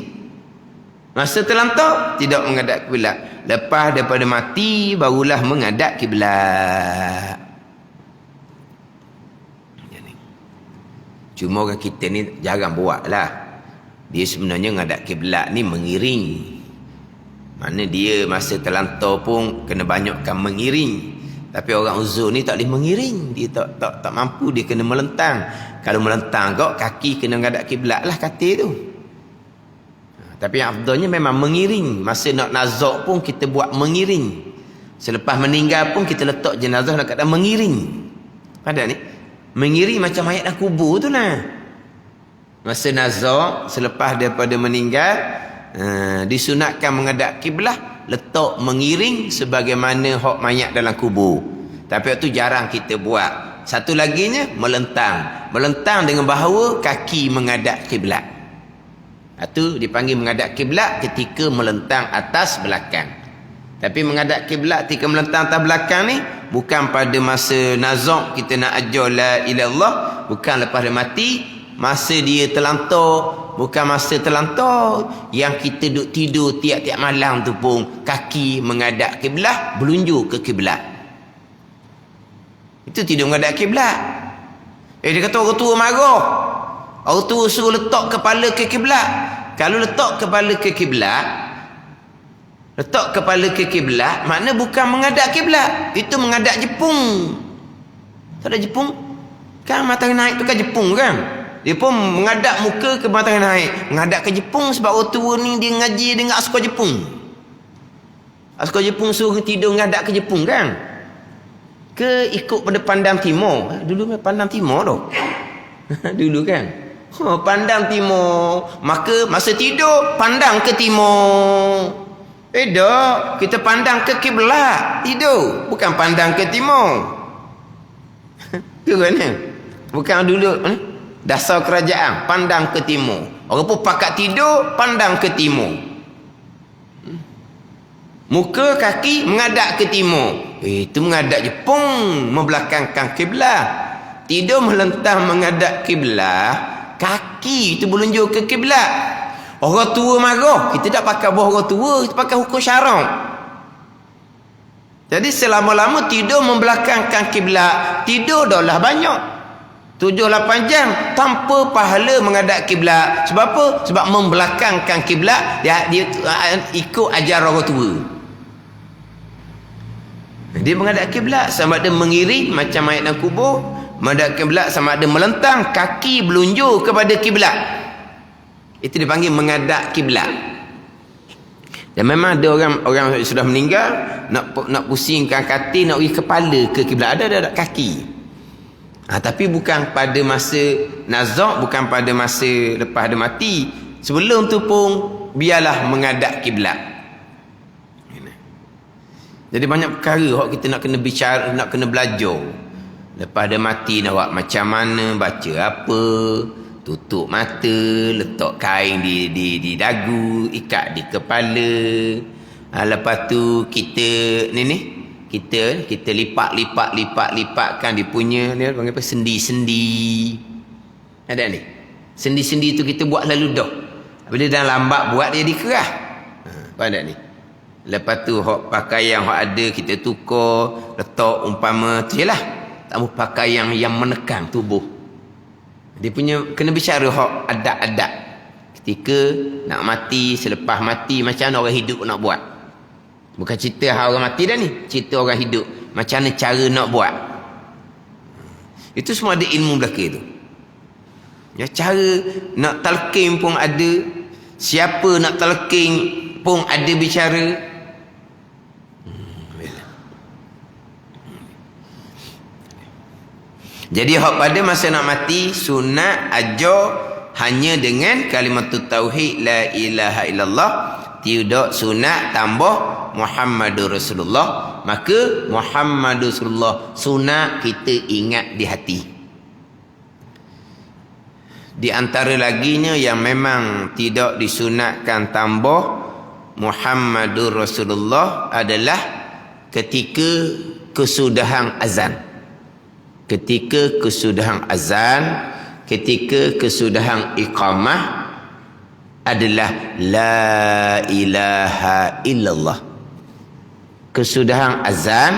Masa terlantar tidak menghadap kiblat. Lepas daripada mati barulah menghadap kiblat. Cuma orang kita ni jarang buat lah. Dia sebenarnya menghadap kiblat ni mengiring. Mana dia masa terlantar pun kena banyakkan mengiring. Tapi orang uzur ni tak boleh mengiring. Dia tak mampu, dia kena melentang. Kalau melentang kok kaki kena menghadap kiblat lah katil tu. Tapi yang afdalnya memang mengiring. Masa nak nazak pun kita buat mengiring. Selepas meninggal pun kita letak jenazah dalam keadaan mengiring. Pada ni mengiring macam mayat dalam kubur tu lah. Masa nazak selepas daripada meninggal, disunatkan menghadap kiblat, letak mengiring sebagaimana hak mayat dalam kubur. Tapi itu jarang kita buat. Satu laginya melentang. Melentang dengan bahawa kaki menghadap kiblat. Itu dipanggil menghadap kiblat ketika melentang atas belakang. Tapi menghadap kiblat ketika melentang atas belakang ni bukan pada masa nazak kita nak ajar la ilallah, bukan lepas dia mati, masa dia terlantar, bukan masa terlantar yang kita duduk tidur tiap-tiap malam tu pun kaki menghadap kiblat, berunjuk ke kiblat. Itu tidur menghadap kiblat. Dia kata orang tua marah. Orang tua suruh letak kepala ke kiblat. Kalau letak kepala ke kiblat, letak kepala ke kiblat, makna bukan menghadap kiblat. Itu menghadap Jepun. Tak ada Jepun. Kan matahari naik tu kan Jepun kan. Dia pun menghadap muka ke matahari naik. Menghadap ke Jepun sebab orang tua ni dia ngaji dengan askar Jepun. Askar Jepun suruh tidur menghadap ke Jepun kan. Ke ikut pada pandang timur. Dulu pandang timur tu. Dulu kan. Pandang timur, maka masa tidur pandang ke timur. Tak, kita pandang ke kiblat tidur, bukan pandang ke timur. Kan? Bukan dulu dasar kerajaan pandang ke timur. Orang pun pakat tidur pandang ke timur. Muka kaki menghadap ke timur. Itu menghadap Jepun, membelakangkan kiblat. Tidur melentang menghadap kiblat, kaki itu berunjuk ke kiblat. Orang tua marah, kita tak pakai buah orang tua, kita pakai hukum syarak. Jadi selama-lama tidur membelakangkan kiblat, tidur dah lah banyak 7-8 jam tanpa pahala menghadap kiblat. Sebab apa? Sebab membelakangkan kiblat, dia ikut ajar orang tua. Dia menghadap kiblat sama ada mengiring macam mayat dalam kubur, menghadap kiblat sama ada melentang, kaki berunjuk kepada kiblat. Itu dipanggil menghadap kiblat. Dan memang ada orang sudah meninggal nak pusingkan katil, nak pergi kepala ke kiblat, ada kaki. Tapi bukan pada masa nazak, bukan pada masa lepas dia mati. Sebelum tu pun biarlah menghadap kiblat. Jadi banyak perkara yang kita nak kena bicara, nak kena belajar. Lepas dia mati nak buat macam mana, baca apa, tutup mata, letak kain di dagu, ikat di kepala. Lepas tu kita kita lipatkan dia punya ni panggil apa, sendi-sendi. Ada ni. Sendi-sendi tu kita buat lalu dah. Bila dah lambat buat dia dikerah. Pada ni. Lepas tu pakaian hak ada kita tukar, letak umpama tu jelah. Tak mau pakaian yang menekan tubuh. Dia punya kena bicara hak adab-adab. Ketika nak mati, selepas mati macam mana orang hidup nak buat. Bukan cerita orang mati dah ni, cerita orang hidup. Macam mana cara nak buat. Itu semua ada ilmu belaka tu. Ya, cara nak talqin pun ada. Siapa nak talqin pun ada bicara. Jadi hak pada masa nak mati sunat ajar hanya dengan kalimat tauhid la ilaha illallah, tidak sunat tambah Muhammadur Rasulullah. Maka Muhammadur Rasulullah sunat kita ingat di hati. Di antara laginya yang memang tidak disunatkan tambah Muhammadur Rasulullah adalah ketika kesudahan azan. Ketika kesudahan azan, ketika kesudahan iqamah adalah la ilaha illallah. Kesudahan azan,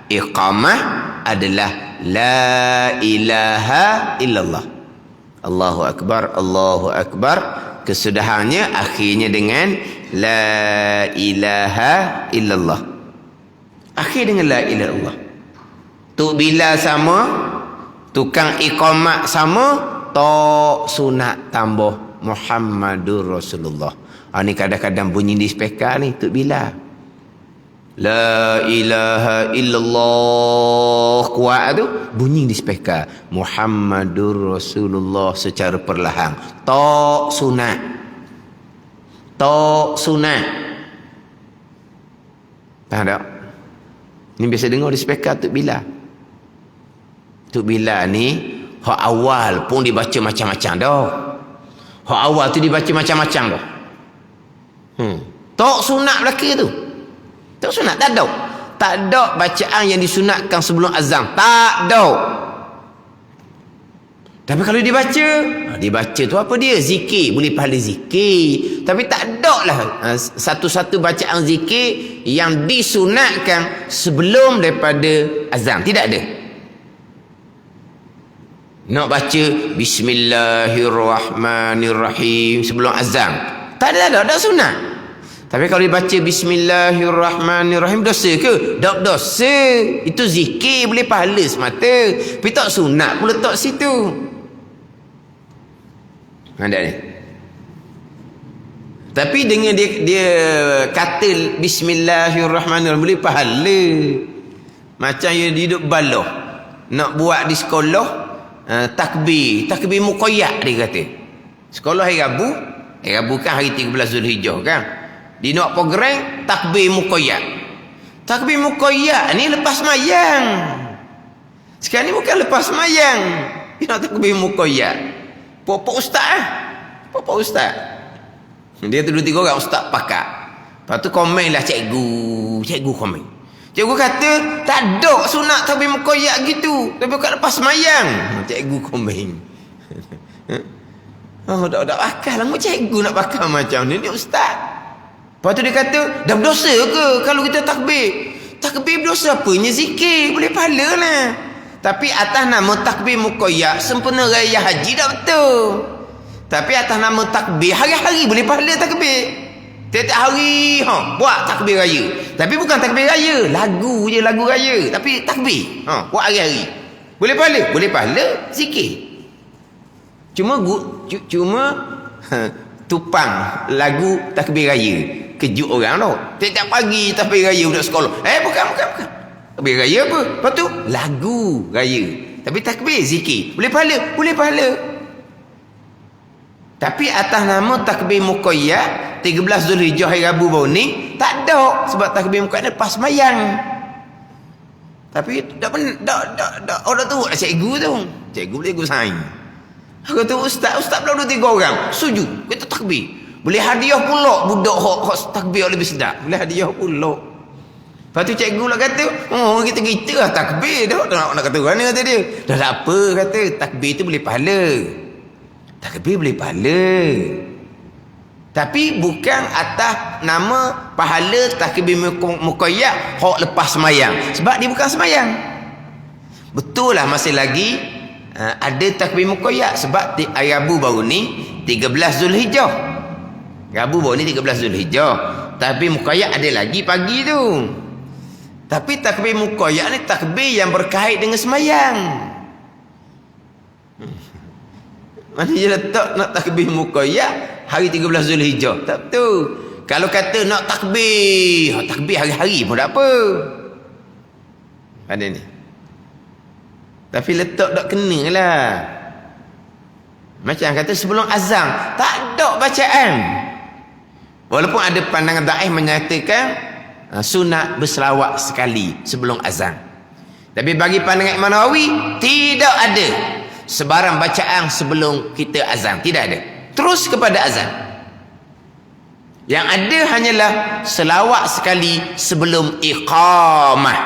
iqamah adalah la ilaha illallah. Allahu akbar, Allahu akbar. Kesudahannya akhirnya dengan la ilaha illallah. Akhir dengan la ilaha illallah. Tuk bila sama, tukang iqamat sama, tok sunat tambah Muhammadur Rasulullah. Ni kadang-kadang bunyi di speaker ni tuk bila. La ilaha illallah kuat tu bunyi di speaker Muhammadur Rasulullah secara perlahan. Tok sunat. Tok sunat. Tak ada. Ni biasa dengar di speaker tuk bila. Tuk bila ni hak awal pun dibaca macam-macam dah. Hak awal tu dibaca macam-macam dah. Tok sunat belaka tu. Tok sunat tak ada. Tak ada bacaan yang disunatkan sebelum azan. Tak ada. Tapi kalau dibaca tu apa dia? Zikir. Boleh pahala zikir. Tapi tak ada lah satu-satu bacaan zikir yang disunatkan sebelum daripada azan. Tidak ada. Nak baca Bismillahirrahmanirrahim sebelum azan, tak ada sunat. Tapi kalau dibaca Bismillahirrahmanirrahim, dosa ke? Tak dosa. Itu zikir, boleh pahala semata. Tapi tak sunat pula letak situ. Ada ni. Tapi dengan dia kata Bismillahirrahmanirrahim boleh pahala. Macam dia duduk baloh nak buat di sekolah. Takbir muqayyad dia kata. Sekolah hari Rabu kan hari 13 Zulhijjah kan. Dia nak program takbir muqayyad. Takbir muqayyad ni lepas sembahyang. Sekarang ni bukan lepas sembahyang. Dia nak takbir muqayyad. Pok ustaz. Dia tu 2-3 orang ustaz pakar. Lepas tu komen lah cikgu komen. Cikgu kata tak ada sunat takbir muqayyad gitu. Tapi kat lepas sembahyang. Cikgu komen. Tak akal lah. Cikgu nak pakar macam ni. Ni ustaz. Lepas tu dia kata dah berdosa ke kalau kita takbir? Takbir berdosa apanya? Zikir. Boleh pahala lah. Tapi atas nama takbir muqayyad sempena raya haji dah betul. Tapi atas nama takbir hari-hari boleh pahala takbir. Tiap-tiap hari buat takbir raya. Tapi bukan takbir raya, lagu je, lagu raya. Tapi takbir buat hari-hari. Boleh pahala? Boleh pahala zikir. Cuma tupang lagu takbir raya. Kejut orang tau. Tiap-tiap pagi takbir raya budak sekolah. Bukan. Takbir raya apa? Lepas tu lagu raya. Tapi takbir zikir. Boleh pahala? Boleh pahala. Tapi atas nama takbir muqayyad 13 Zulhijjah hari Rabu baru ni tak ada, sebab takbir muqayyad lepas sembahyang. Tapi tak orang tu cikgu tu. Cikgu boleh cikgu sains. Aku tu ustaz pula 2-3 orang setuju kita takbir. Boleh hadiah pula budak hak takbir lebih sedap. Boleh hadiah pula. Lepas tu cikgu lah kata, kita lah takbir dah. Nak kata mana kata dia. Dah apa kata, takbir tu boleh pahala. Takbir boleh pahala. Tapi bukan atas nama pahala takbir muqayyad hak lepas sembahyang. Sebab dia bukan sembahyang. Betul lah masih lagi ada takbir muqayyad. Sebab hari Rabu baru ni 13 Zulhijjah. Rabu baru ni 13 Zulhijjah. Takbir muqayyad ada lagi pagi tu. Tapi takbir muqayyad ni takbir yang berkait dengan sembahyang. Mana je letak nak takbir muqayyad hari 13 Zulhijjah. Tak betul. Kalau kata nak takbir, takbir hari-hari pun tak apa. Ada ni. Tapi letak tak kena lah. Macam kata sebelum azan, tak ada bacaan. Walaupun ada pandangan daif menyatakan sunat berselawat sekali sebelum azan. Tapi bagi pandangan Imam Nawawi, tidak ada sebarang bacaan sebelum kita azan. Tidak ada. Terus kepada azan. Yang ada hanyalah selawat sekali sebelum iqamah.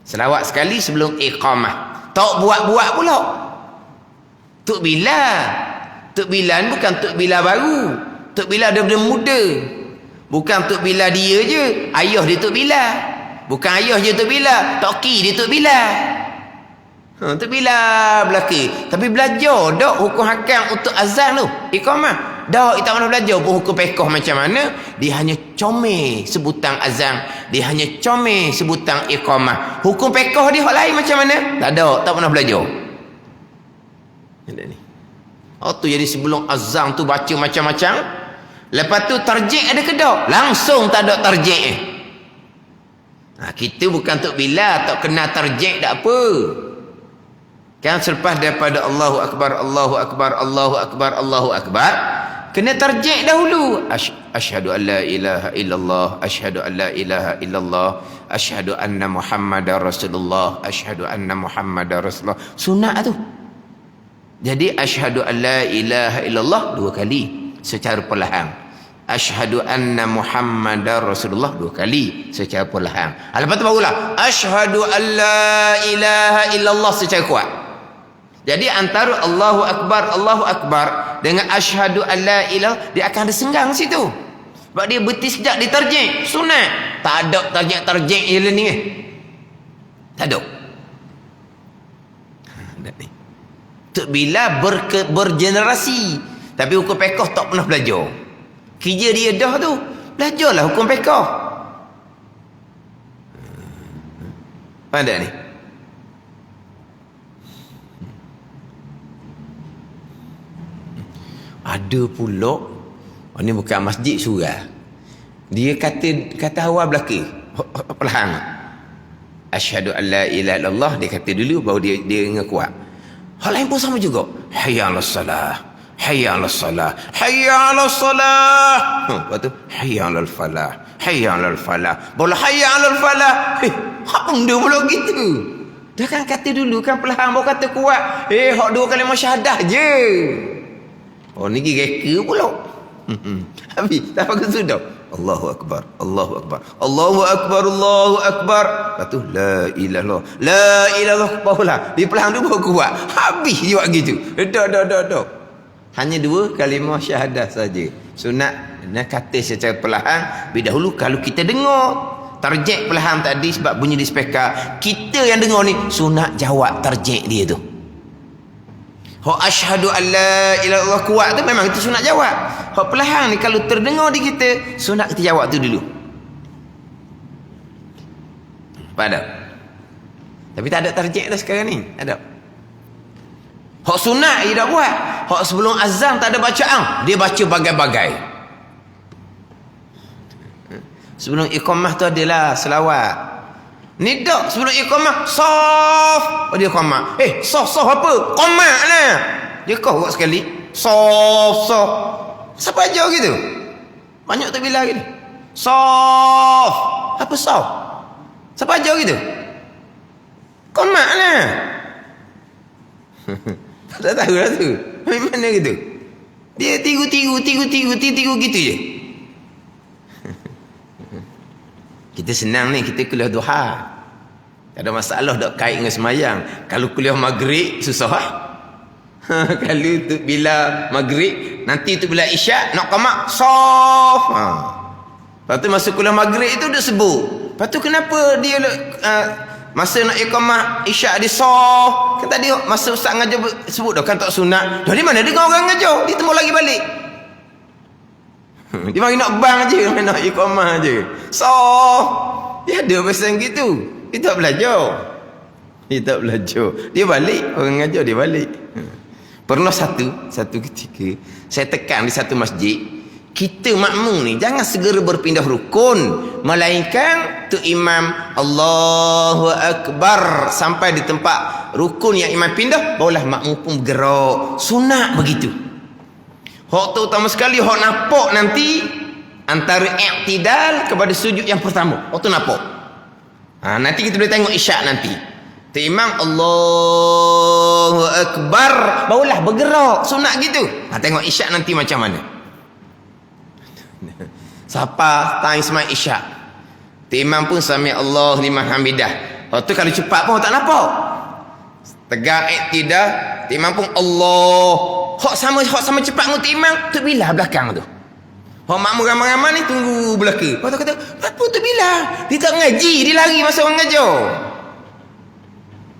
Selawat sekali sebelum iqamah. Tak buat-buat pula. Tok Bilal. Tok Bilal bukan Tok Bilal baru. Tok Bilal daripada muda. Bukan Tok Bilal dia je. Ayah dia Tok Bilal. Bukan ayah je Tok Bilal. Toki dia Tok Bilal. Tok Bilal belaka. Tapi belajar tak hukum hakam untuk azan tu. Iqamah. Dah, tak mana belajar pun hukum pekoh macam mana. Dia hanya comel sebutan azan. Dia hanya comel sebutan iqamah. Hukum pekoh dia hak lain macam mana? Tak ada, tak pernah belajar. Ada ni. Oh tu jadi sebelum azan tu baca macam-macam. Lepas tu tarjih ada ke tak? Langsung tak ada tarjih. Kita bukan Tok Bilal, tak kena tarjih tak apa. Kan selepas daripada Allahu Akbar, Allahu Akbar, Allahu Akbar, Allahu Akbar, kena tarjih dahulu. Asyhadu an la ilaha illallah, asyhadu an la ilaha illallah, asyhadu anna Muhammadar Rasulullah, asyhadu anna Muhammadar Rasulullah. Sunat tu. Jadi asyhadu an la ilaha illallah 2 kali secara perlahan. Asyhadu anna Muhammadar Rasulullah 2 kali secara perlahan. Lepas tu barulah asyhadu an la ilaha illallah secara kuat. Jadi antara Allahu Akbar dengan asyhadu an la ilaha, dia akan ada senggang situ. Sebab dia berhenti sekejap dia tarjih. Sunat. Tak ada tarjih je ni. Tak ada. Tok Bilal bergenerasi. Tapi hukum pekoh tak pernah belajar. Kerja dia dah tu. Belajarlah hukum pekoh. Pada ni. Ada pula, ini bukan masjid surah. Dia kata awal belaka. Perlahan. Asyhadu an la ilaha illallah, dia kata dulu baru dia ingat kuat. Hal lain pun sama juga. Hayya 'alas salah. Hayya 'alas salah. Hayya 'alas salah. Lepas tu hayya 'alal falah. Hayya 'alal falah. Bola hayya 'alal falah. Hak pun dia pula gitu. Dia kan kata dulu kan perlahan baru kata kuat. Hak 2 kali syahadah je. Oh ni reka pula. Habis tak pakai sudah. Allahu Akbar, Allahu Akbar, Allahu Akbar, Allahu Akbar. Lepas tu la ilallah, la ilallah. Barulah di perlahan tu baru kuat. Habis je buat gitu. Dah. Hanya 2 kalimah syahadah saja. Sunat nak kata secara perlahan. Dahulu kalau kita dengar tarjih perlahan tadi sebab bunyi di speaker, kita yang dengar ni sunat jawab tarjih dia tu. Asyhadu an la ilaha illallah kuat tu memang kita sunat jawab. Perlahan ni kalau terdengar di kita, sunat kita jawab tu dulu. Pada. Tapi tak ada tarjih dah sekarang ni. Ada. Sunat dia tak buat. Sebelum azan tak ada bacaan, dia baca bagai-bagai. Sebelum iqamah tu adalah selawat. Ni tak sebelum iqamah saf. Dia qamah. Saf apa? Qamah lah. Dia kau buat sekali. Saf. Siapa ajar gitu? Banyak tak bila gitu. Saf. Apa saf? Siapa ajar gitu? Qamah lah. Tak tahu lah tu. Mana gitu? Dia tigu gitu je. Kita senang ni, kita kuliah duha. Tak ada masalah tak kait dengan semayang. Kalau kuliah maghrib, susah. Kalau tu bila maghrib, nanti tu bila isyak, nak qamak, saf. Lepas tu masa kuliah maghrib tu dia sebut. Lepas tu kenapa dia masa nak iqamah isyak dia saf. Kan tadi masa ustaz ngajar sebut dah kan tak sunat. Dari mana dengar orang ngajar? Dia temu lagi balik. Dia mari nak bang je, nak iqamah je. Dia ada pesan gitu. Dia tak belajar. Dia balik. Orang ngajar dia balik. Pernah satu ketika saya tekan di satu masjid, kita makmum ni jangan segera berpindah rukun, melainkan tu imam Allahu Akbar sampai di tempat rukun yang imam pindah, barulah makmum pun bergerak. Sunat begitu. Hak terutama sekali hak nampak nanti antara i'tidal kepada sujud yang pertama. Hak tu nampak. Nanti kita boleh tengok isyak nanti. Tu imam Allahu Akbar, barulah bergerak. Sunat gitu. Tengok isyak nanti macam mana. Siapa time semai isyak, tu imam pun sami Allah liman hamidah. Lepas tu kalau cepat pun tak nampak. Tegak i'tidal, tu imam pun Allah. Hak sama cepat dengan tu imam, tu bila belakang tu. Hak makmum ramai-ramai ni tunggu belaka. Lepas tu kata, apa tu bila? Dia tak ngaji, dia lari masa orang ngajar.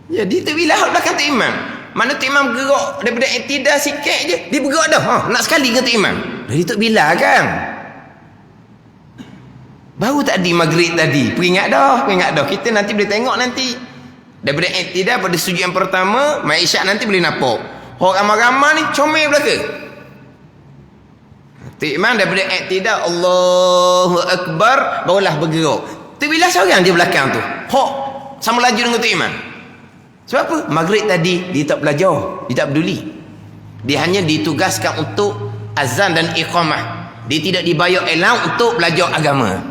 Jadi tu bila hak belakang tu imam. Mana tu imam gerak daripada i'tidal sikit je, dia bergerak dah. Nak sekali dengan tu imam. Jadi tu bila kan? Baru tadi maghrib tadi, peringat dah. Kita nanti boleh tengok nanti. Daripada i'tidal pada sujud yang pertama, mai isyak nanti boleh nampak. Orang ramai-ramai ni comel belaka. Tu imam daripada i'tidal Allahu Akbar, barulah bergerak. Tu bila seorang je belakang tu. Hok sama laju dengan tu imam. Sebab apa? Maghrib tadi dia tak belajar, dia tak peduli. Dia hanya ditugaskan untuk azan dan iqamah. Dia tidak dibayar elang untuk belajar agama.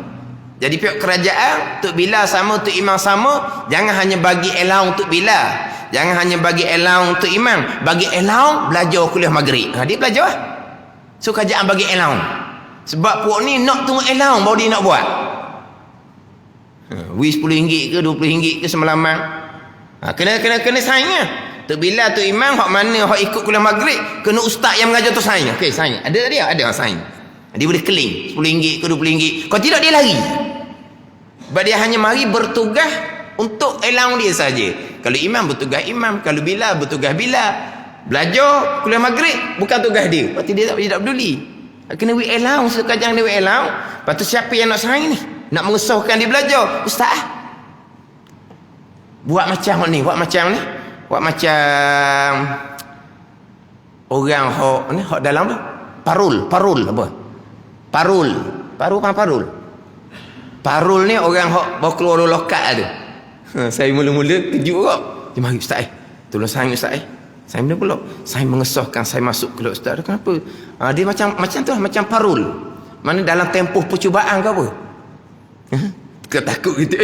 Jadi pihak kerajaan, Tok Bila sama Tok Imam sama, jangan hanya bagi elang untuk Bila, jangan hanya bagi elang untuk imam, bagi elang belajar kuliah maghrib. Dia belajar lah. So kerajaan bagi elang. Sebab puak ni nak tunggu elang baru dia nak buat. RM10 ke RM20 ke semalaman. Kena saing lah. Tok Bila Tok Imam hak mana hak ikut kuliah maghrib, kena ustaz yang mengajar tu saing. Okey, saing. Ada dia, ada saing. Dia boleh keling RM10 ke RM20. Kalau tidak dia lari. Sebab dia hanya mari bertugas untuk elang dia saja. Kalau imam bertugas imam, kalau Bila bertugas Bila. Belajar kuliah maghrib bukan tugas dia. Lepas tu dia tak peduli. Kena we elang, sekajang dia we elang. Lepas tu siapa yang nak saing ni? Nak mengesahkan dia belajar? Ustaz. Buat macam ni. Buat macam orang hok dalam tu. Parul apa? Parul ni orang hok bawa keluar lokat tu. Saya mula-mula kejut kok. Dia mari ustaz tolong saya ustaz Saya benda pula. Saya mengesahkan saya masuk keluar ustaz. Kenapa? Dia macam tu lah, macam parul. Mana dalam tempoh percubaan ke apa? Ketakut gitu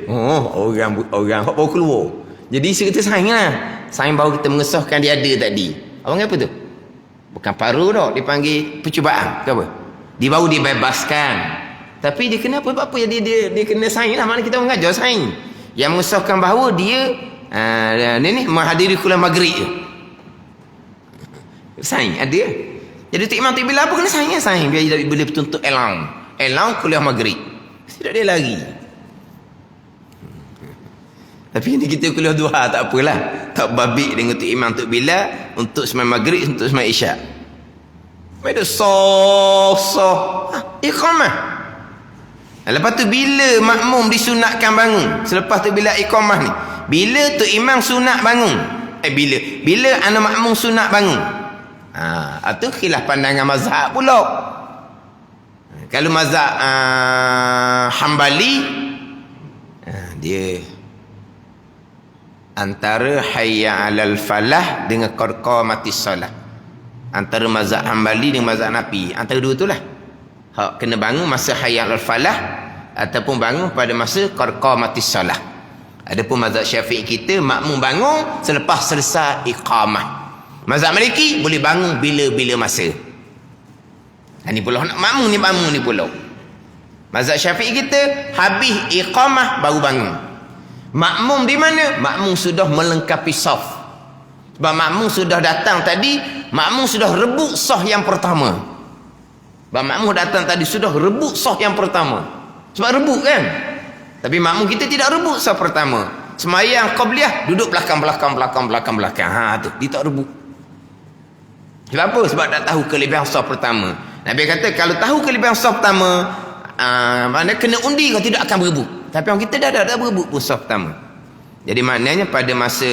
orang hok bawa keluar. Jadi kita saing lah. Saing baru kita mengesahkan dia ada tadi. Abang apa tu? Bukan paru dah, dipanggil percubaan ke apa? Dia baru dibebaskan. Tapi dia kena apa yang dia kena saing lah. Mana kita mengajar saing. Yang mengesahkan bahawa dia ni menghadiri kuliah maghrib je. Saing ada. Jadi tu imam tu bila apa kena saing biar dia boleh bertuntut elang kuliah maghrib. Tidak dia lari. Tapi ni kita kuliah duha tak apalah. Tak babik dengan tu imam tu bila untuk semai maghrib, untuk semai isyak. Mereka iqamah. Lepas tu bila makmum disunatkan bangun, selepas tu bila iqamah ni, bila tu imam sunat bangun, bila anak makmum sunat bangun, itu khilaf pandangan mazhab pula. Kalau mazhab Hambali, dia antara hayya alal falah dengan qarqamatis salah. Antara mazhab Hambali dengan mazhab Hanafi, antara dua itulah. Hak kena bangun masa hayya alal falah ataupun bangun pada masa qarqamatis salah. Adapun mazhab Syafi'i kita makmum bangun selepas selesai iqamah. Mazhab Maliki boleh bangun bila-bila masa. Ini pula nak makmum ni pula. Mazhab Syafi'i kita habis iqamah baru bangun. Makmum di mana? Makmum sudah melengkapi saf. Sebab makmum sudah datang tadi, makmum sudah rebut saf yang pertama. Sebab makmum datang tadi sudah rebut saf yang pertama. Sebab rebut kan? Tapi makmum kita tidak rebut saf pertama. Semayang qabliyah duduk belakang. Tu dia tak rebut. Sebab apa? Sebab tak tahu kelebihan saf pertama. Nabi kata kalau tahu kelebihan saf pertama, mana kena undi kau tidak akan berebut. Tapi orang kita dah berebut pun saf pertama. Jadi maknanya pada masa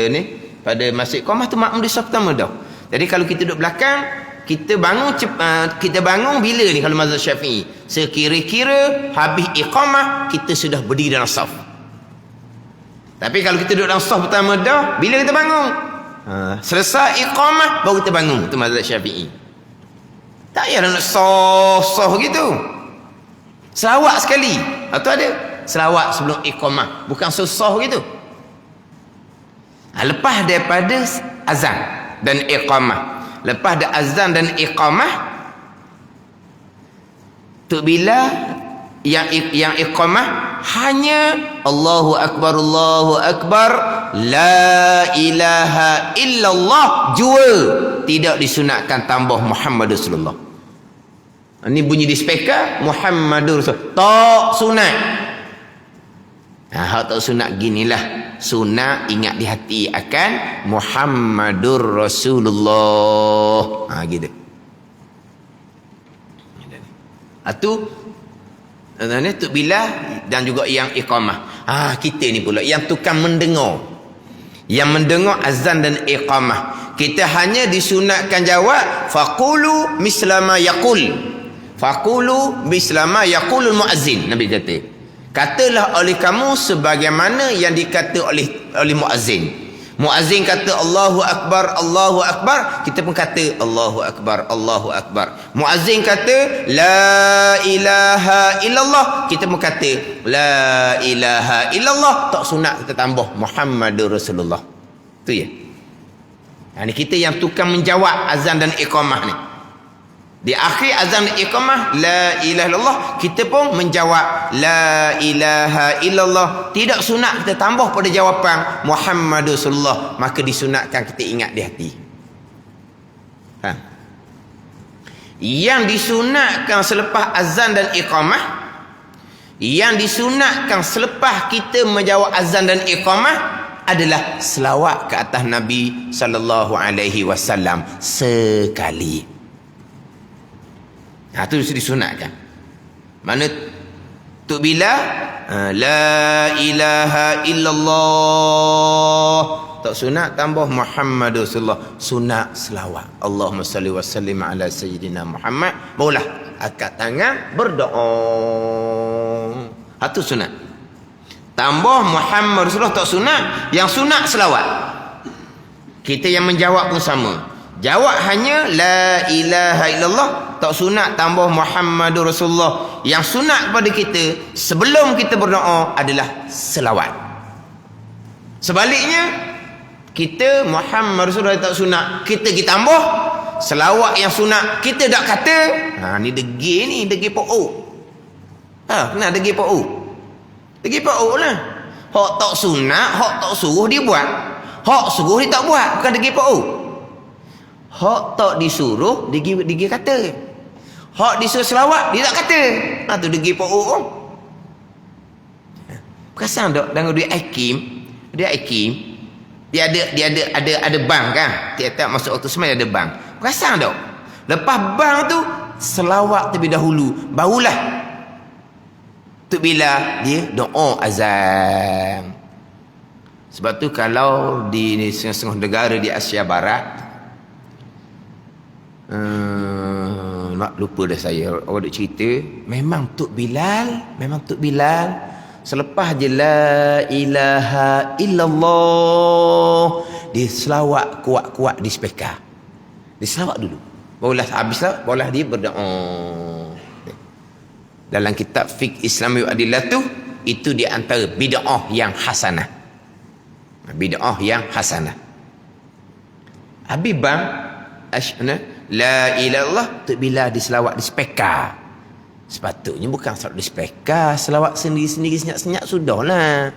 ni, pada masa iqamah tu makmum di saf pertama dah. Jadi kalau kita duduk belakang, kita bangun bila ni kalau mazhab Syafi'i? Sekira-kira habis iqamah kita sudah berdiri dalam saf. Tapi kalau kita duduk dalam saf pertama dah, bila kita bangun? Selesai iqamah baru kita bangun. Itu mazhab Syafi'i. Tak payah nak sah gitu. Selawat sekali. Atau ada selawat sebelum iqamah, bukan susah gitu. Lepas daripada azan dan iqamah, lepas ada azan dan iqamah, tu bila yang iqamah hanya Allahu Akbar, la ilaha illallah jua, tidak disunatkan tambah Muhammad Rasulullah. Ini bunyi di speaker Muhammadur Rasul. Tak sunat. Hak tak sunat ginilah. Sunat ingat di hati akan Muhammadur Rasulullah. Gitu. Itu tu bila dan juga yang iqamah. Kita ni pula yang tukang mendengar. Yang mendengar azan dan iqamah. Kita hanya disunatkan jawab faqulu mislama yaqul. Faqulu bislama yaqulul muazzin. Nabi kata, katalah oleh kamu sebagaimana yang dikata oleh muazzin. Muazzin kata Allahu Akbar, kita pun kata Allahu Akbar. Muazzin kata la ilaha illallah, kita pun kata la ilaha illallah. Tak sunat kita tambah Muhammadur Rasulullah. Tu ya. Ini kita yang tukang menjawab azan dan iqamah ni. Di akhir azan iqamah la ilaha illallah, kita pun menjawab la ilaha illallah. Tidak sunat kita tambah pada jawapan Muhammadur Rasulullah, maka disunatkan kita ingat di hati. Yang disunatkan selepas azan dan iqamah, yang disunatkan selepas kita menjawab azan dan iqamah adalah selawat ke atas Nabi sallallahu alaihi wasallam sekali. Itu disunatkan. Mana tu bila la ilaha illallah, tak sunat tambah Muhammad Rasulullah. Sunat selawat Allahumma salli wa sallim ala sayyidina Muhammad, barulah angkat tangan berdoa. Itu sunat. Tambah Muhammad Rasulullah tak sunat. Yang sunat selawat. Kita yang menjawab pun sama. Jawab hanya la ilaha illallah, tak sunat tambah Muhammadur Rasulullah. Yang sunat kepada kita sebelum kita berdoa adalah selawat. Sebaliknya, kita Muhammad Rasulullah tak sunat, kita tambah selawat yang sunat, kita dak kata. Ni degi pokok. Kena degi pokok. Degi pokok lah. Hak tak sunat, hak tak suruh dia buat. Hak suruh dia tak buat, bukan degi pokok. Hak tak disuruh dia kata. Hak disuruh selawat dia tak kata. Tu degi pokok. Perasan tak dengan dia hakim, dia ada bank kan. Tiap-tiap masuk waktu semai ada bank. Perasan tak? Lepas bank tu selawat terlebih dahulu, barulah tu bila dia doa azan. Sebab tu kalau di setengah-setengah negara di Asia Barat, nak lupa dah saya, orang duk cerita, memang Tok Bilal selepas je la ilaha illallah, dia selawat kuat-kuat di speaker. Dia selawat dulu, barulah habis lah, barulah dia berdoa. Dalam kitab fiqh Islami wa adillah tu, itu di antara bid'ah yang hasanah. Bid'ah yang hasanah. Habis bang la ilaha illallah tu bila diselawat di speaker. Sepatutnya bukan selawat di speaker, selawat sendiri-sendiri senyap-senyap sudahlah.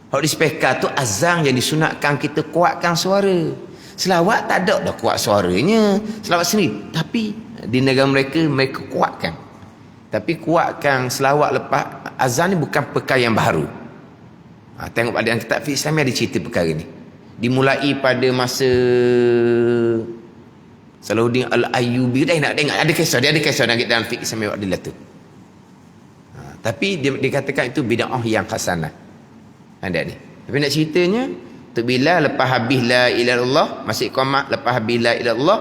Kalau di speaker tu azan yang disunatkan kita kuatkan suara. Selawat tak ada dah kuat suaranya, selawat sendiri. Tapi di negara mereka kuatkan. Tapi kuatkan selawat lepas azan ni bukan perkara yang baru. Tengok pada kitab fiqh Islam ada cerita perkara ni. Dimulai pada masa Salahuddin Al-Ayyubi. Nak tengok ada kisah dalam fiqh Islam wa adillah tu. Tapi dia dikatakan itu bid'ah yang hasanah. Ada ni. Tapi nak ceritanya Tok Bilal lepas habis la ilaha illallah, masih qomat lepas habis la ilaha illallah,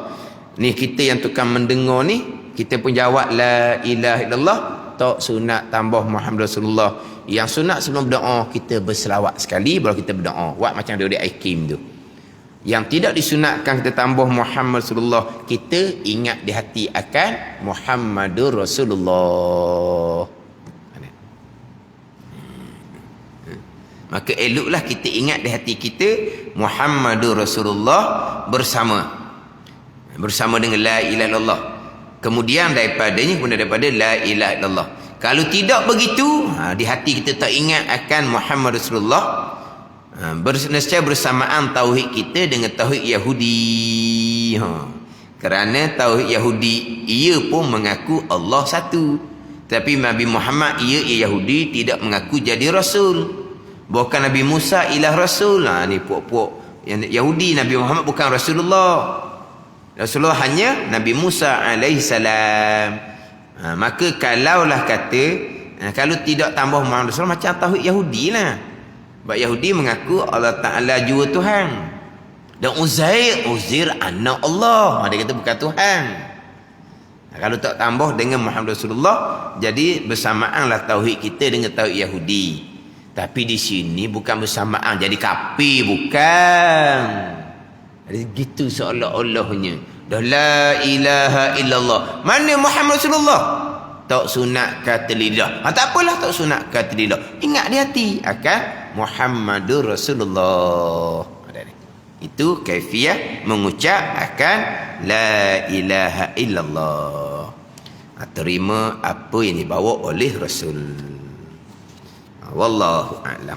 ni kita yang tukang mendengar ni, kita pun jawab la ilaha illallah, tok sunat tambah Muhammad Rasulullah. Yang sunat sebelum berdoa kita berselawat sekali baru kita berdoa. Buat macam dia Aikim tu. Yang tidak disunatkan kita tambah Muhammad Rasulullah, kita ingat di hati akan Muhammadur Rasulullah. Maka eloklah kita ingat di hati kita Muhammadur Rasulullah bersama dengan la ilaha illallah. Kemudian daripadanya daripada la ilaha illallah. Kalau tidak begitu, di hati kita tak ingat akan Muhammad Rasulullah, nescaya bersamaan tauhid kita dengan tauhid Yahudi. Kerana tauhid Yahudi ia pun mengaku Allah satu, tapi Nabi Muhammad ia Yahudi tidak mengaku jadi rasul. Bukan Nabi Musa ilah rasul. Ni puak-puak yang Yahudi, Nabi Muhammad bukan Rasulullah. Rasulullah hanya Nabi Musa alaihissalam. Maka kalaulah kata kalau tidak tambah Muhammad Rasulullah, macam tauhid Yahudi lah. Sebab Yahudi mengaku Allah Ta'ala jua Tuhan. Dan Uzair anak Allah. Dia kata bukan Tuhan. Kalau tak tambah dengan Muhammad Rasulullah, jadi bersamaanlah tauhid kita dengan tauhid Yahudi. Tapi di sini bukan bersamaan jadi kafir, bukan. Jadi gitu seolah-olahnya. Dah la ilaha illallah. Mana Muhammad Rasulullah? Tak sunat kata lidah. Tak apalah tak sunat kata lidah. Ingat di hati akan Muhammadur Rasulullah. Itu kaifiah mengucap akan la ilaha illallah. Terima apa yang dibawa oleh Rasul. Wallahu a'lam.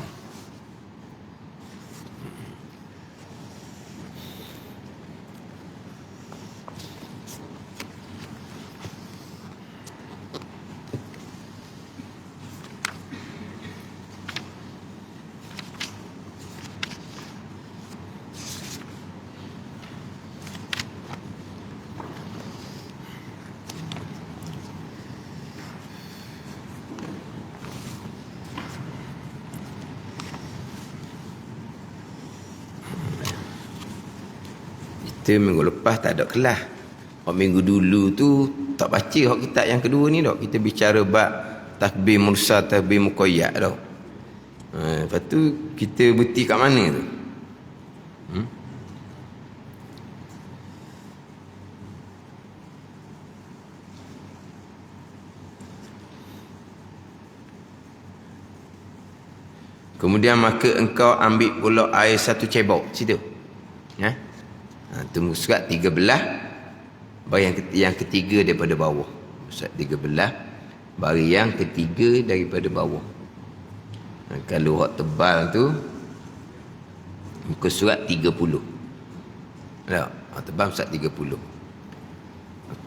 Kita minggu lepas tak ada kelas. Minggu dulu tu tak baca hak kitab yang kedua ni dak. Kita bicara bab takbir mursal, takbir muqayyad dak. Lepas tu kita berhenti kat mana tu? Kemudian maka engkau ambil pula air satu cebok situ. Ya. Tunggu surat 13 baru yang ketiga daripada bawah. Surat 13 baru yang ketiga daripada bawah. Kalau hak tebal tu muka surat 30. Tak, hak tebal surat 30.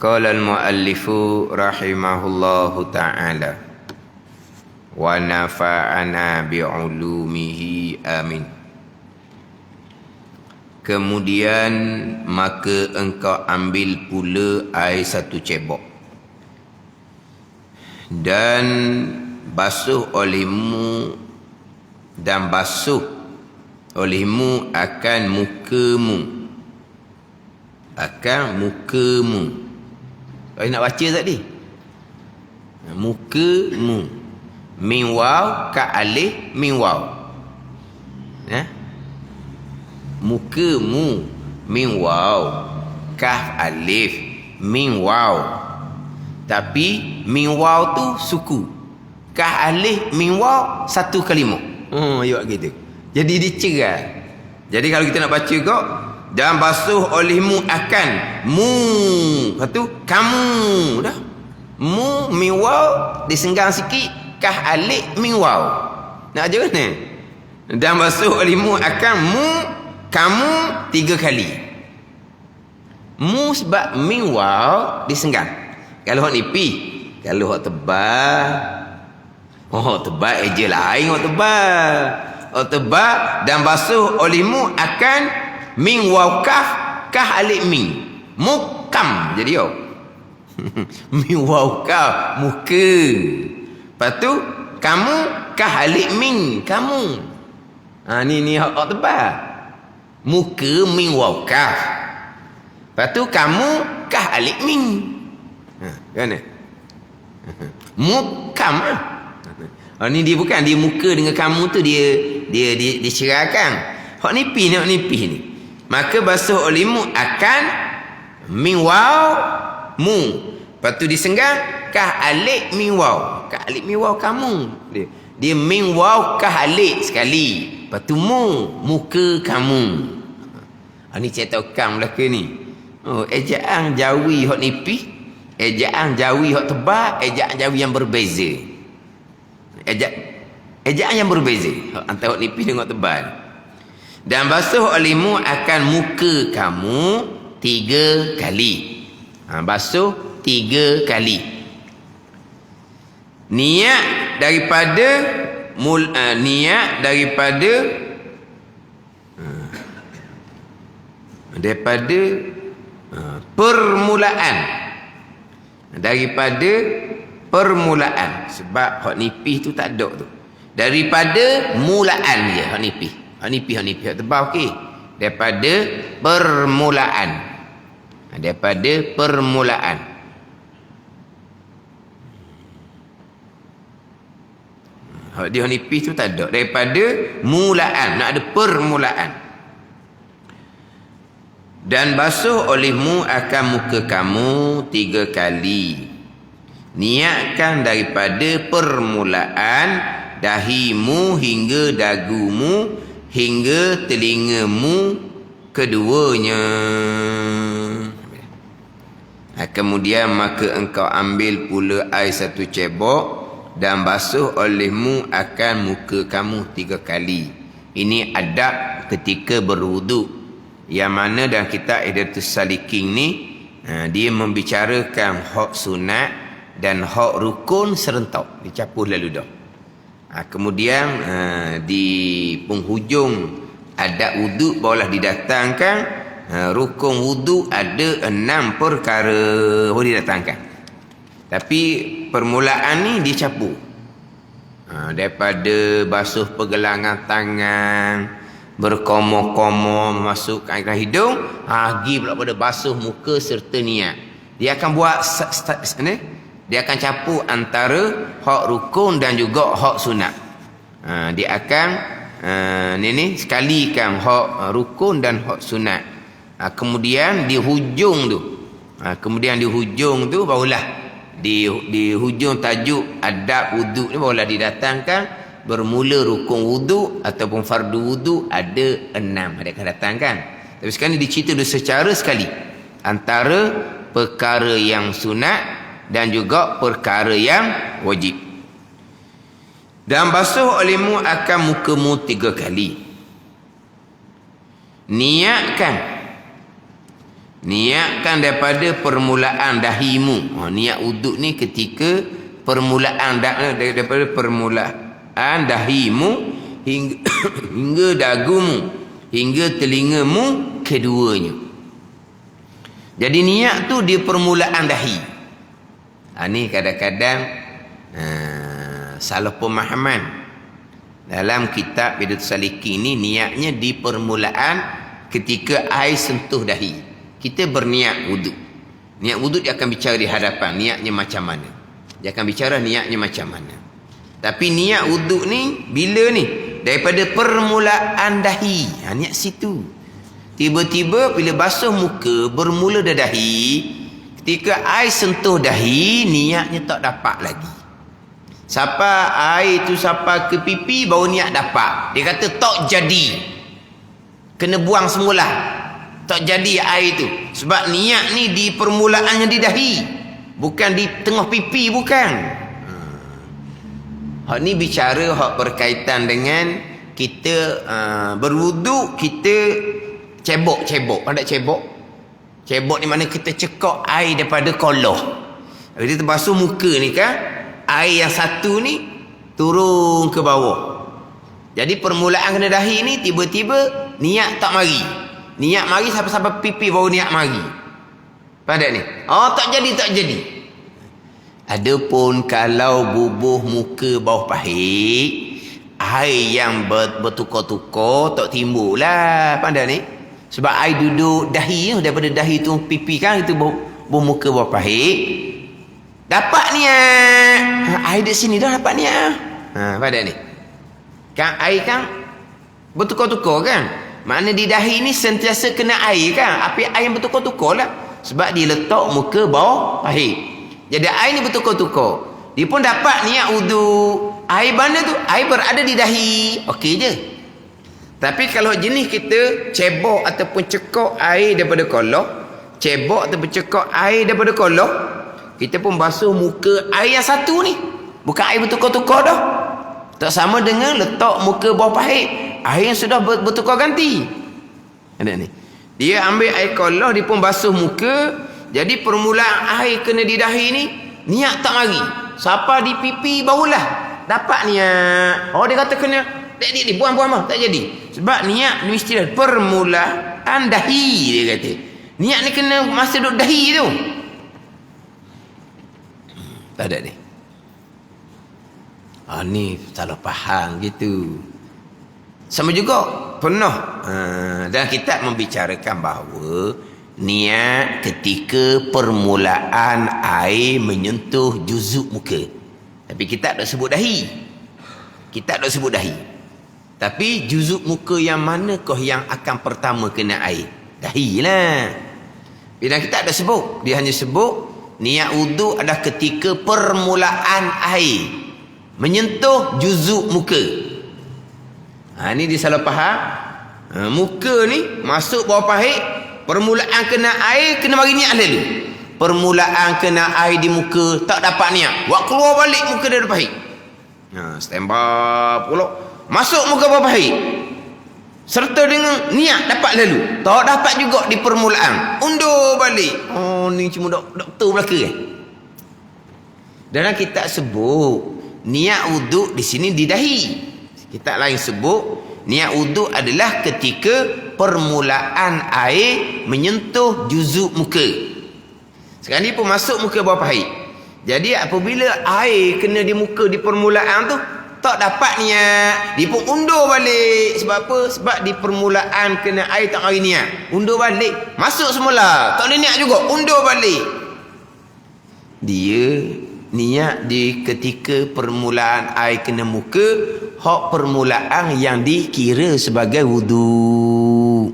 Qala al-muallifu rahimahullahu ta'ala wa nafa'ana bi'ulumihi amin. Kemudian maka engkau ambil pula air satu cebok dan basuh olehmu akan mukamu. Kau nak baca tadi? Mukamu. Min waw ka alif min waw. Mukamu min waw kaf alif min waw. Tapi min waw tu suku, kaf alif min waw satu kalimah. Ayat gitu. Jadi dicerai. Jadi kalau kita nak baca kok, dan basuh olehmu akan mu. Lepas tu kamu dah. Mu min waw disenggang sikit, kaf alif min waw. Nak aja mana? Dan basuh olehmu akan mu kamu 3 kali. Mu sebab min waw disenggang. Kalau hak nipi, kalau hak tebal, tebal eja lain hak tebal. Hak tebal dan basuh olehmu akan min waw kaf alif min. Mukam jadi yo. Min waw kaf muka. Lepas tu kamu kaf alif min kamu. Ni hak tebal. Muka min waw kaf. Lepas tu kamu kah alif min. Mana? Mukam lah. Ni dia bukan, dia muka dengan kamu tu dia cerahkan. Hak nipih ni. Maka basuh olehmu akan min waw mu. Lepas tu disenggang kah alif min waw. Kah alif min waw kamu. Dia min waw kah alif sekali. Lepas tu muka kamu. Ni cerita kam belaka ni. Ejaan jawi hak nipih, ejaan jawi hak tebal, ejaan jawi yang berbeza. Ejaan yang berbeza antara hak nipih dengan hak tebal. Dan basuh olehmu akan muka kamu 3 kali. Basuh 3 kali. Niat daripada permulaan, sebab hak nipih tu tak ada tu, daripada mulaan je hak nipih hak tebal okey, daripada permulaan hak dia hak nipih tu tak ada, daripada mulaan, nak ada permulaan. Dan basuh olehmu akan muka kamu 3 kali. Niatkan daripada permulaan dahimu hingga dagumu hingga telingamu keduanya. Kemudian maka engkau ambil pula air 1 cebok dan basuh olehmu akan muka kamu 3 kali. Ini adab ketika berwuduk. Yang mana dalam kitab Ihdatus Salikin ni dia membicarakan hak sunat dan hak rukun serentak, dicampur lalu dah. Kemudian di penghujung adab wuduk barulah didatangkan rukun wuduk ada 6 perkara boleh didatangkan. Tapi permulaan ni dicampur. Daripada basuh pergelangan tangan, berkomoh-komoh masuk ke hidung, pergi pula pada basuh muka serta niat. Dia akan buat dia akan campur antara hak rukun dan juga hak sunat. Dia akan sekalikan hak rukun dan hak sunat. Kemudian di hujung tu barulah di hujung tajuk adab wuduk ni barulah didatangkan bermula rukun wuduk ataupun fardu wuduk ada 6 dia akan datangkan. Tapi sekarang ni dicerita secara sekali antara perkara yang sunat dan juga perkara yang wajib. Dan basuh olehmu akan mukamu 3 kali. Niatkan daripada permulaan dahimu. Niat wuduk ni ketika permulaan daripada permulaan dahimu hingga dagumu hingga telingamu keduanya. Jadi niat tu dia permulaan dahi. Ni kadang-kadang salah pemahaman. Dalam kitab Ihdatus Salikin ni niatnya di permulaan ketika air sentuh dahi. Kita berniat wuduk. Niat wuduk dia akan bicara di hadapan niatnya macam mana. Dia akan bicara niatnya macam mana. Tapi niat wuduk ni bila ni? Daripada permulaan dahi. Niat situ. Tiba-tiba bila basuh muka bermula dari dahi, ketika air sentuh dahi, niatnya tak dapat lagi. Sampai air tu sampai ke pipi baru niat dapat. Dia kata tak jadi. Kena buang semula. Tak jadi air tu. Sebab niat ni di permulaannya di dahi. Bukan di tengah pipi, bukan. Hak ni bicara hak berkaitan dengan kita berwuduk, kita cebok. Ada cebok? Cebok ni mana kita cekak air daripada koloh. Bila kita basuh muka ni kan, air yang satu ni turun ke bawah. Jadi permulaan kena dahi ni tiba-tiba niat tak mari. Niat mari sampai pipi baru niat mari. Pada ni. Tak jadi. Adapun kalau bubuh muka bawah pahit, air yang bertukar-tukar tak timbul lah. Pandai ni. Sebab air duduk dahi, daripada dahi tu pipi kan, itu bermuka bawah pahit. Dapat niat. Air di sini dah dapat niat. Pandai ni. Kan air kan bertukar-tukar kan. Makna di dahi ni sentiasa kena air kan. Api air yang bertukar-tukar lah. Sebab dia letak muka bawah pahit. Jadi air ni bertukar-tukar. Dia pun dapat niat wudu. Air mana tu? Air berada di dahi. Okey je. Tapi kalau jenis kita cebok ataupun cekok air daripada kolok, cebok ataupun cekok air daripada kolok, kita pun basuh muka air yang satu ni. Bukan air bertukar-tukar dah. Tak sama dengan letak muka bawah pahit. Air yang sudah bertukar ganti. Ada ni. Dia ambil air kolok, dia pun basuh muka. Jadi permulaan air kena di dahi ni, niat tak mari. Siapa di pipi barulah dapat niat. Oh, dia kata kena dia buang mah, tak jadi. Sebab niat ni mesti dah permulaan dahi, dia kata. Niat ni kena masa duduk dahi tu. Tak ada ni. Ni salah faham gitu. Sama juga pernah dalam kitab membicarakan bahawa niat ketika permulaan air menyentuh juzuk muka. Tapi kitab tak sebut dahi. Kitab tak sebut dahi. Tapi juzuk muka yang manakah yang akan pertama kena air? Dahi lah. Bila kitab tak sebut, dia hanya sebut niat wudu adalah ketika permulaan air menyentuh juzuk muka. Ni dia salah faham. Muka ni masuk bawah pahit, permulaan kena air kena bagi niat lalu. Permulaan kena air di muka tak dapat niat, buat keluar balik muka dari pahit. Standby pula masuk muka bawah pahit serta dengan niat dapat lalu, tak dapat juga di permulaan, undur balik. Ni cuma doktor belaka kan. Dalam kitab sebut niat wuduk di sini di dahi. Kitab lain sebut niat wuduk adalah ketika permulaan air menyentuh juzuk muka. Sekarang ni pun masuk muka bawah pahit. Jadi apabila air kena di muka di permulaan tu, tak dapat niat, dia pun undur balik. Sebab apa? Sebab di permulaan kena air tak mari niat, undur balik. Masuk semula, tak ada niat juga, undur balik. Dia niat di ketika permulaan air kena muka, hak permulaan yang dikira sebagai wudu.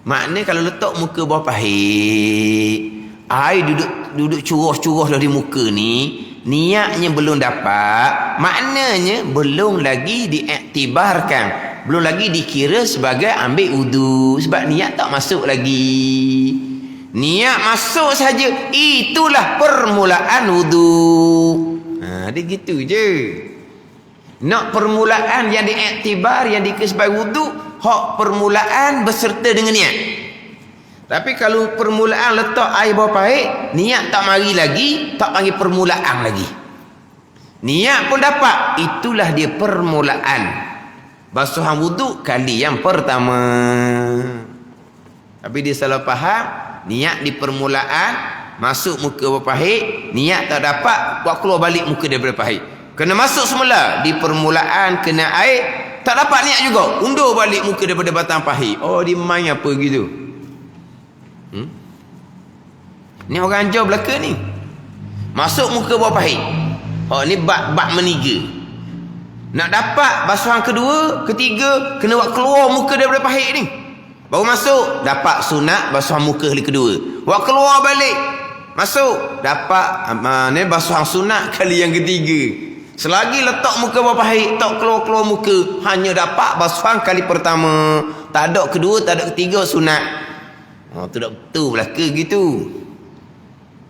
Maknanya kalau letak muka bawah pahit, air duduk curah-curah di muka ni, niatnya belum dapat, maknanya belum lagi diiktibarkan, belum lagi dikira sebagai ambil wudu. Sebab niat tak masuk lagi. Niat masuk saja, itulah permulaan wudu. Dia gitu je. Nak permulaan yang diiktibar, yang dikira sebagai wudu, hak permulaan berserta dengan niat. Tapi kalau permulaan letak air bawah pahit, niat tak mari lagi, tak panggil permulaan lagi. Niat pun dapat, itulah dia permulaan basuhan wudu kali yang pertama. Tapi dia salah faham, niat di permulaan masuk muka bawah pahit, niat tak dapat, buat keluar balik muka daripada pahit. Kena masuk semula di permulaan kena air, tak dapat niat juga, undur balik muka daripada batang pahit. Dia main apa gitu. Ni orang jauh belaka ni. Masuk muka bawah pahit. Ni bab meniga. Nak dapat basuhan kedua, ketiga, kena buat keluar muka daripada pahit ni. Baru masuk, dapat sunat basuhan muka kali kedua. Buat keluar balik. Masuk, dapat ni basuhan sunat kali yang ketiga. Selagi letak muka bawah pahit, tak keluar-keluar muka, hanya dapat basuhan kali pertama. Tak ada kedua, tak ada ketiga sunat. Tu tak betul belaka gitu.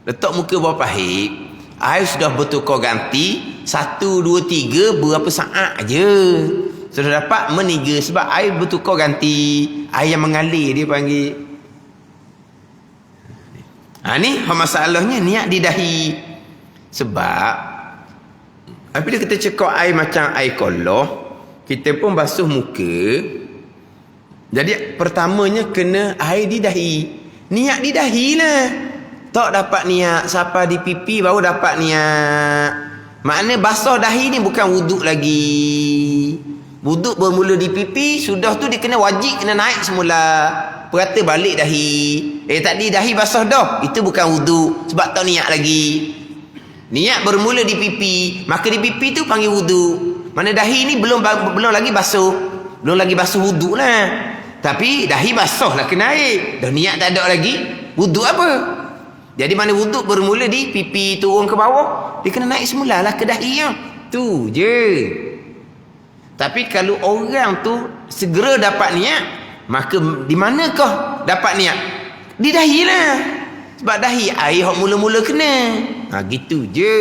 Letak muka bawah pahit, air sudah bertukar ganti, 1, 2, 3 berapa saat aja sudah dapat meniga. Sebab air bertukar ganti, air yang mengalir dia panggil. Ni masalahnya niat di dahi. Sebab apabila kita cekok air macam air kolah, kita pun basuh muka. Jadi pertamanya kena air di dahi. Niat di dahi lah. Tak dapat niat sampai di pipi baru dapat niat. Maknanya basuh dahi ni bukan wuduk lagi. Wuduk bermula di pipi, sudah tu dia kena wajib kena naik semula. Perata balik dahi. Tadi dahi basah dah. Itu bukan wuduk sebab tak niat lagi. Niat bermula di pipi, maka di pipi tu panggil wuduk. Mana dahi ni belum lagi basuh. Belum lagi basuh wuduk lah. Tapi dahi basah lah kena air. Dah niat tak ada lagi. Wuduk apa? Jadi mana wuduk bermula di pipi turun ke bawah, dia kena naik semula lah ke dahi yang. Tu je. Tapi kalau orang tu segera dapat niat, maka di manakah dapat niat? Di dahi lah. Sebab dahi air yang mula-mula kena. Gitu je.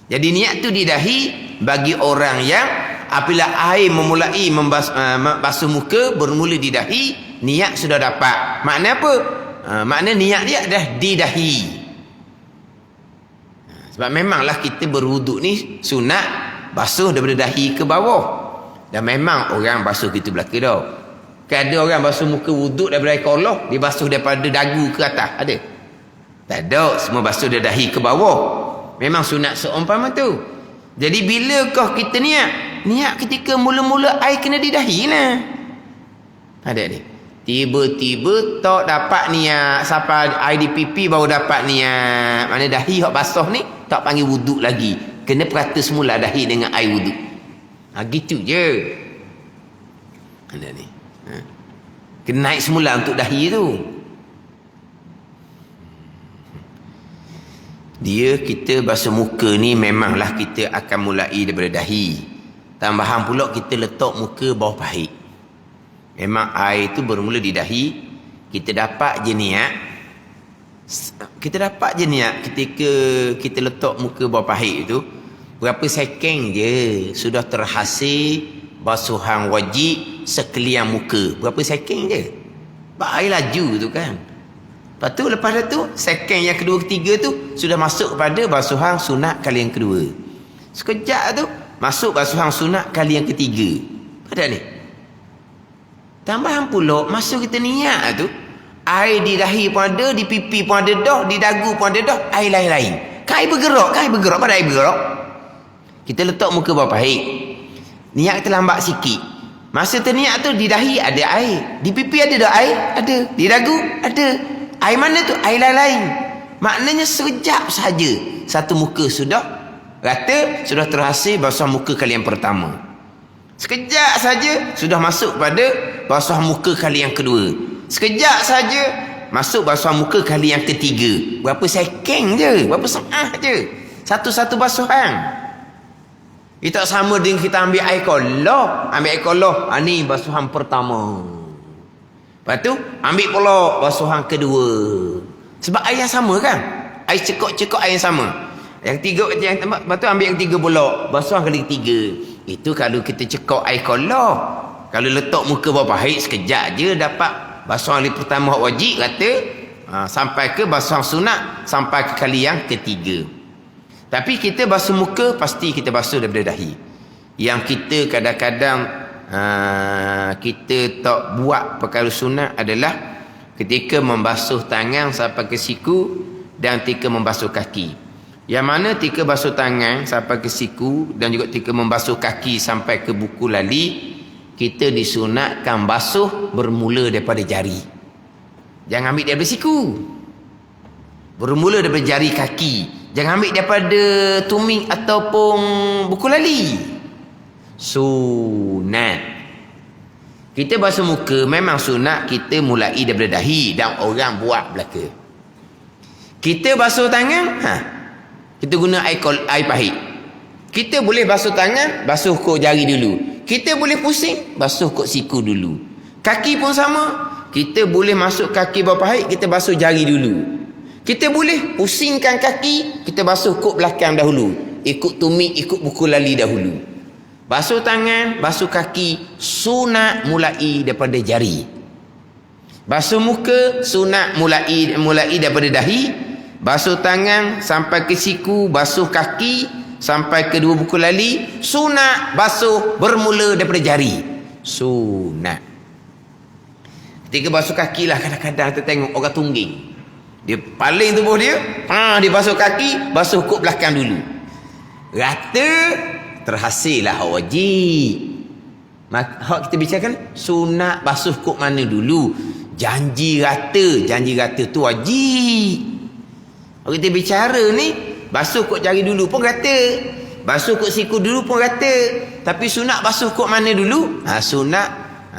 Jadi niat tu di dahi bagi orang yang apabila air memulai membasuh muka bermula di dahi, niat sudah dapat. Makna apa? Makna niat dia dah di dahi. Sebab memanglah kita berwuduk ni sunat basuh daripada dahi ke bawah. Dan memang orang basuh kita belaka dah. Kan ada orang basuh muka wuduk daripada air kolah, dia basuh daripada dagu ke atas. Ada? Tak ada. Semua basuh dari dahi ke bawah. Memang sunat seumpama tu. Jadi bilakah kita niat? Niat ketika mula-mula air kena di dahi lah. Ada ni. Tiba-tiba tak dapat niat. Sampai air di pipi baru dapat niat. Mana dahi yang basah ni tak panggil wuduk lagi. Kena perata semula dahi dengan air wuduk. Gitu je. Ada ni. Kena naik semula untuk dahi tu. Dia kita basuh muka ni memanglah kita akan mulai daripada dahi. Tambahan pula kita letak muka bawah pahi. Memang air tu bermula di dahi. Kita dapat je niat. Ketika kita letak muka bawah pahi tu, berapa second je sudah terhasil basuhan wajib sekalian muka. Berapa second je. Air laju tu kan. Lepas tu second yang kedua ketiga tu sudah masuk kepada basuhan sunat kali yang kedua. Sekejap tu masuk basuhan sunat kali yang ketiga. Pada ni. Tambahan pula masuk kita niat tu, air di dahi pun ada, di pipi pun ada dah, di dagu pun ada dah, air lain-lain. Kan air bergerak, pada air bergerak. Kita letak muka bawah pahi. Niat kita lambat sikit. Masa terniat tu di dahi ada air, di pipi ada dah air, ada, di dagu ada. Air mana tu? Air lain-lain. Maknanya sekejap saja satu muka sudah rata, sudah terhasil basuh muka kali yang pertama. Sekejap saja sudah masuk pada basuh muka kali yang kedua. Sekejap saja masuk basuh muka kali yang ketiga. Berapa second je, berapa setengah je. Satu-satu basuhan. Itu tak sama dengan kita ambil air kolah. Ambil air kolah, ni basuhan pertama. Lepas tu ambil pula basuhan kedua. Sebab air yang sama kan? Air cekok-cekok air yang sama. Yang tiga, lepas tu ambil yang tiga pula. Basuhan kali ketiga. Itu kalau kita cekok air kolah. Kalau letak muka bawah pahi, sekejap je dapat basuhan kali pertama wajib kata. Sampai ke basuhan sunat, sampai ke kali yang ketiga. Tapi kita basuh muka, pasti kita basuh daripada dahi. Yang kita kadang-kadang kita tak buat perkara sunat adalah ketika membasuh tangan sampai ke siku dan ketika membasuh kaki. Yang mana ketika basuh tangan sampai ke siku dan juga ketika membasuh kaki sampai ke buku lali, kita disunatkan basuh bermula daripada jari. Jangan ambil daripada siku. Bermula daripada jari kaki. Jangan ambil daripada tuming ataupun buku lali. Sunat. Kita basuh muka memang sunat kita mulai daripada dahi dan orang buat belaka. Kita basuh tangan, kita guna air pahit. Kita boleh basuh tangan, basuh kok jari dulu. Kita boleh pusing, basuh kok siku dulu. Kaki pun sama. Kita boleh masuk kaki bawah pahit, kita basuh jari dulu. Kita boleh pusingkan kaki, kita basuh kok belakang dahulu. Ikut tumit, ikut buku lali dahulu. Basuh tangan, basuh kaki, sunat mulai daripada jari. Basuh muka, sunat mulai daripada dahi. Basuh tangan sampai ke siku, basuh kaki sampai ke dua buku lali. Sunat basuh bermula daripada jari. Sunat. Ketika basuh kaki lah kadang-kadang kita tengok orang tungging. Dia paling tubuh dia, dia basuh kaki, basuh kok belakang dulu. Rata terhasil lah wajib. Hak kita bicarakan sunat basuh kok mana dulu. Janji rata tu wajib. Kalau kita bicara ni, basuh kok jari dulu pun rata. Basuh kok siku dulu pun rata. Tapi sunat basuh kok mana dulu? Sunat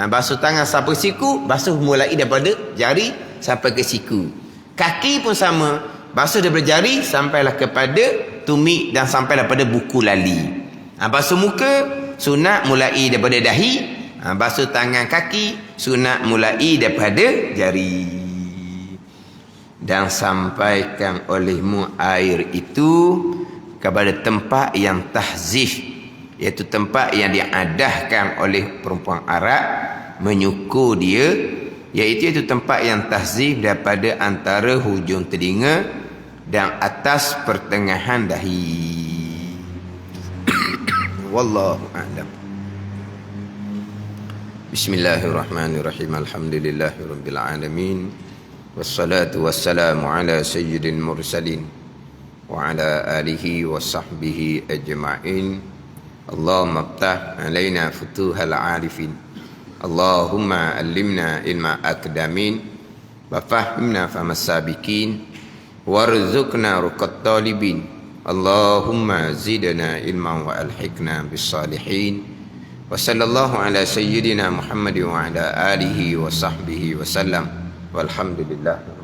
basuh tangan sampai ke siku, basuh mulai daripada jari sampai ke siku. Kaki pun sama, basuh daripada jari sampailah kepada tumit dan sampailah pada buku lali. Basuh muka, sunat mulai daripada dahi. Basuh tangan kaki, sunat mulai daripada jari. Dan sampaikan olehmu air itu kepada tempat yang tahzif, iaitu tempat yang diadahkan oleh perempuan Arab menyukur dia, iaitu tempat yang tahzif daripada antara hujung telinga dan atas pertengahan dahi. Wallahu a'lam. Bismillahirrahmanirrahim. Alhamdulillahirabbil alamin. Wassalatu wassalamu ala sayyidil mursalin wa ala alihi wa sahbihi ajma'in. Allahumma iftah alaina futuhal arifin. Allahumma allimna ilma akdamin wa fahimna famas sabiqin warzuqna ruqat talibin. Allahumma zidna ilman wa alhiqna bis salihin. Wa sallallahu ala sayyidina Muhammad wa ala alihi wa sahbihi wa sallam. Walhamdulillah.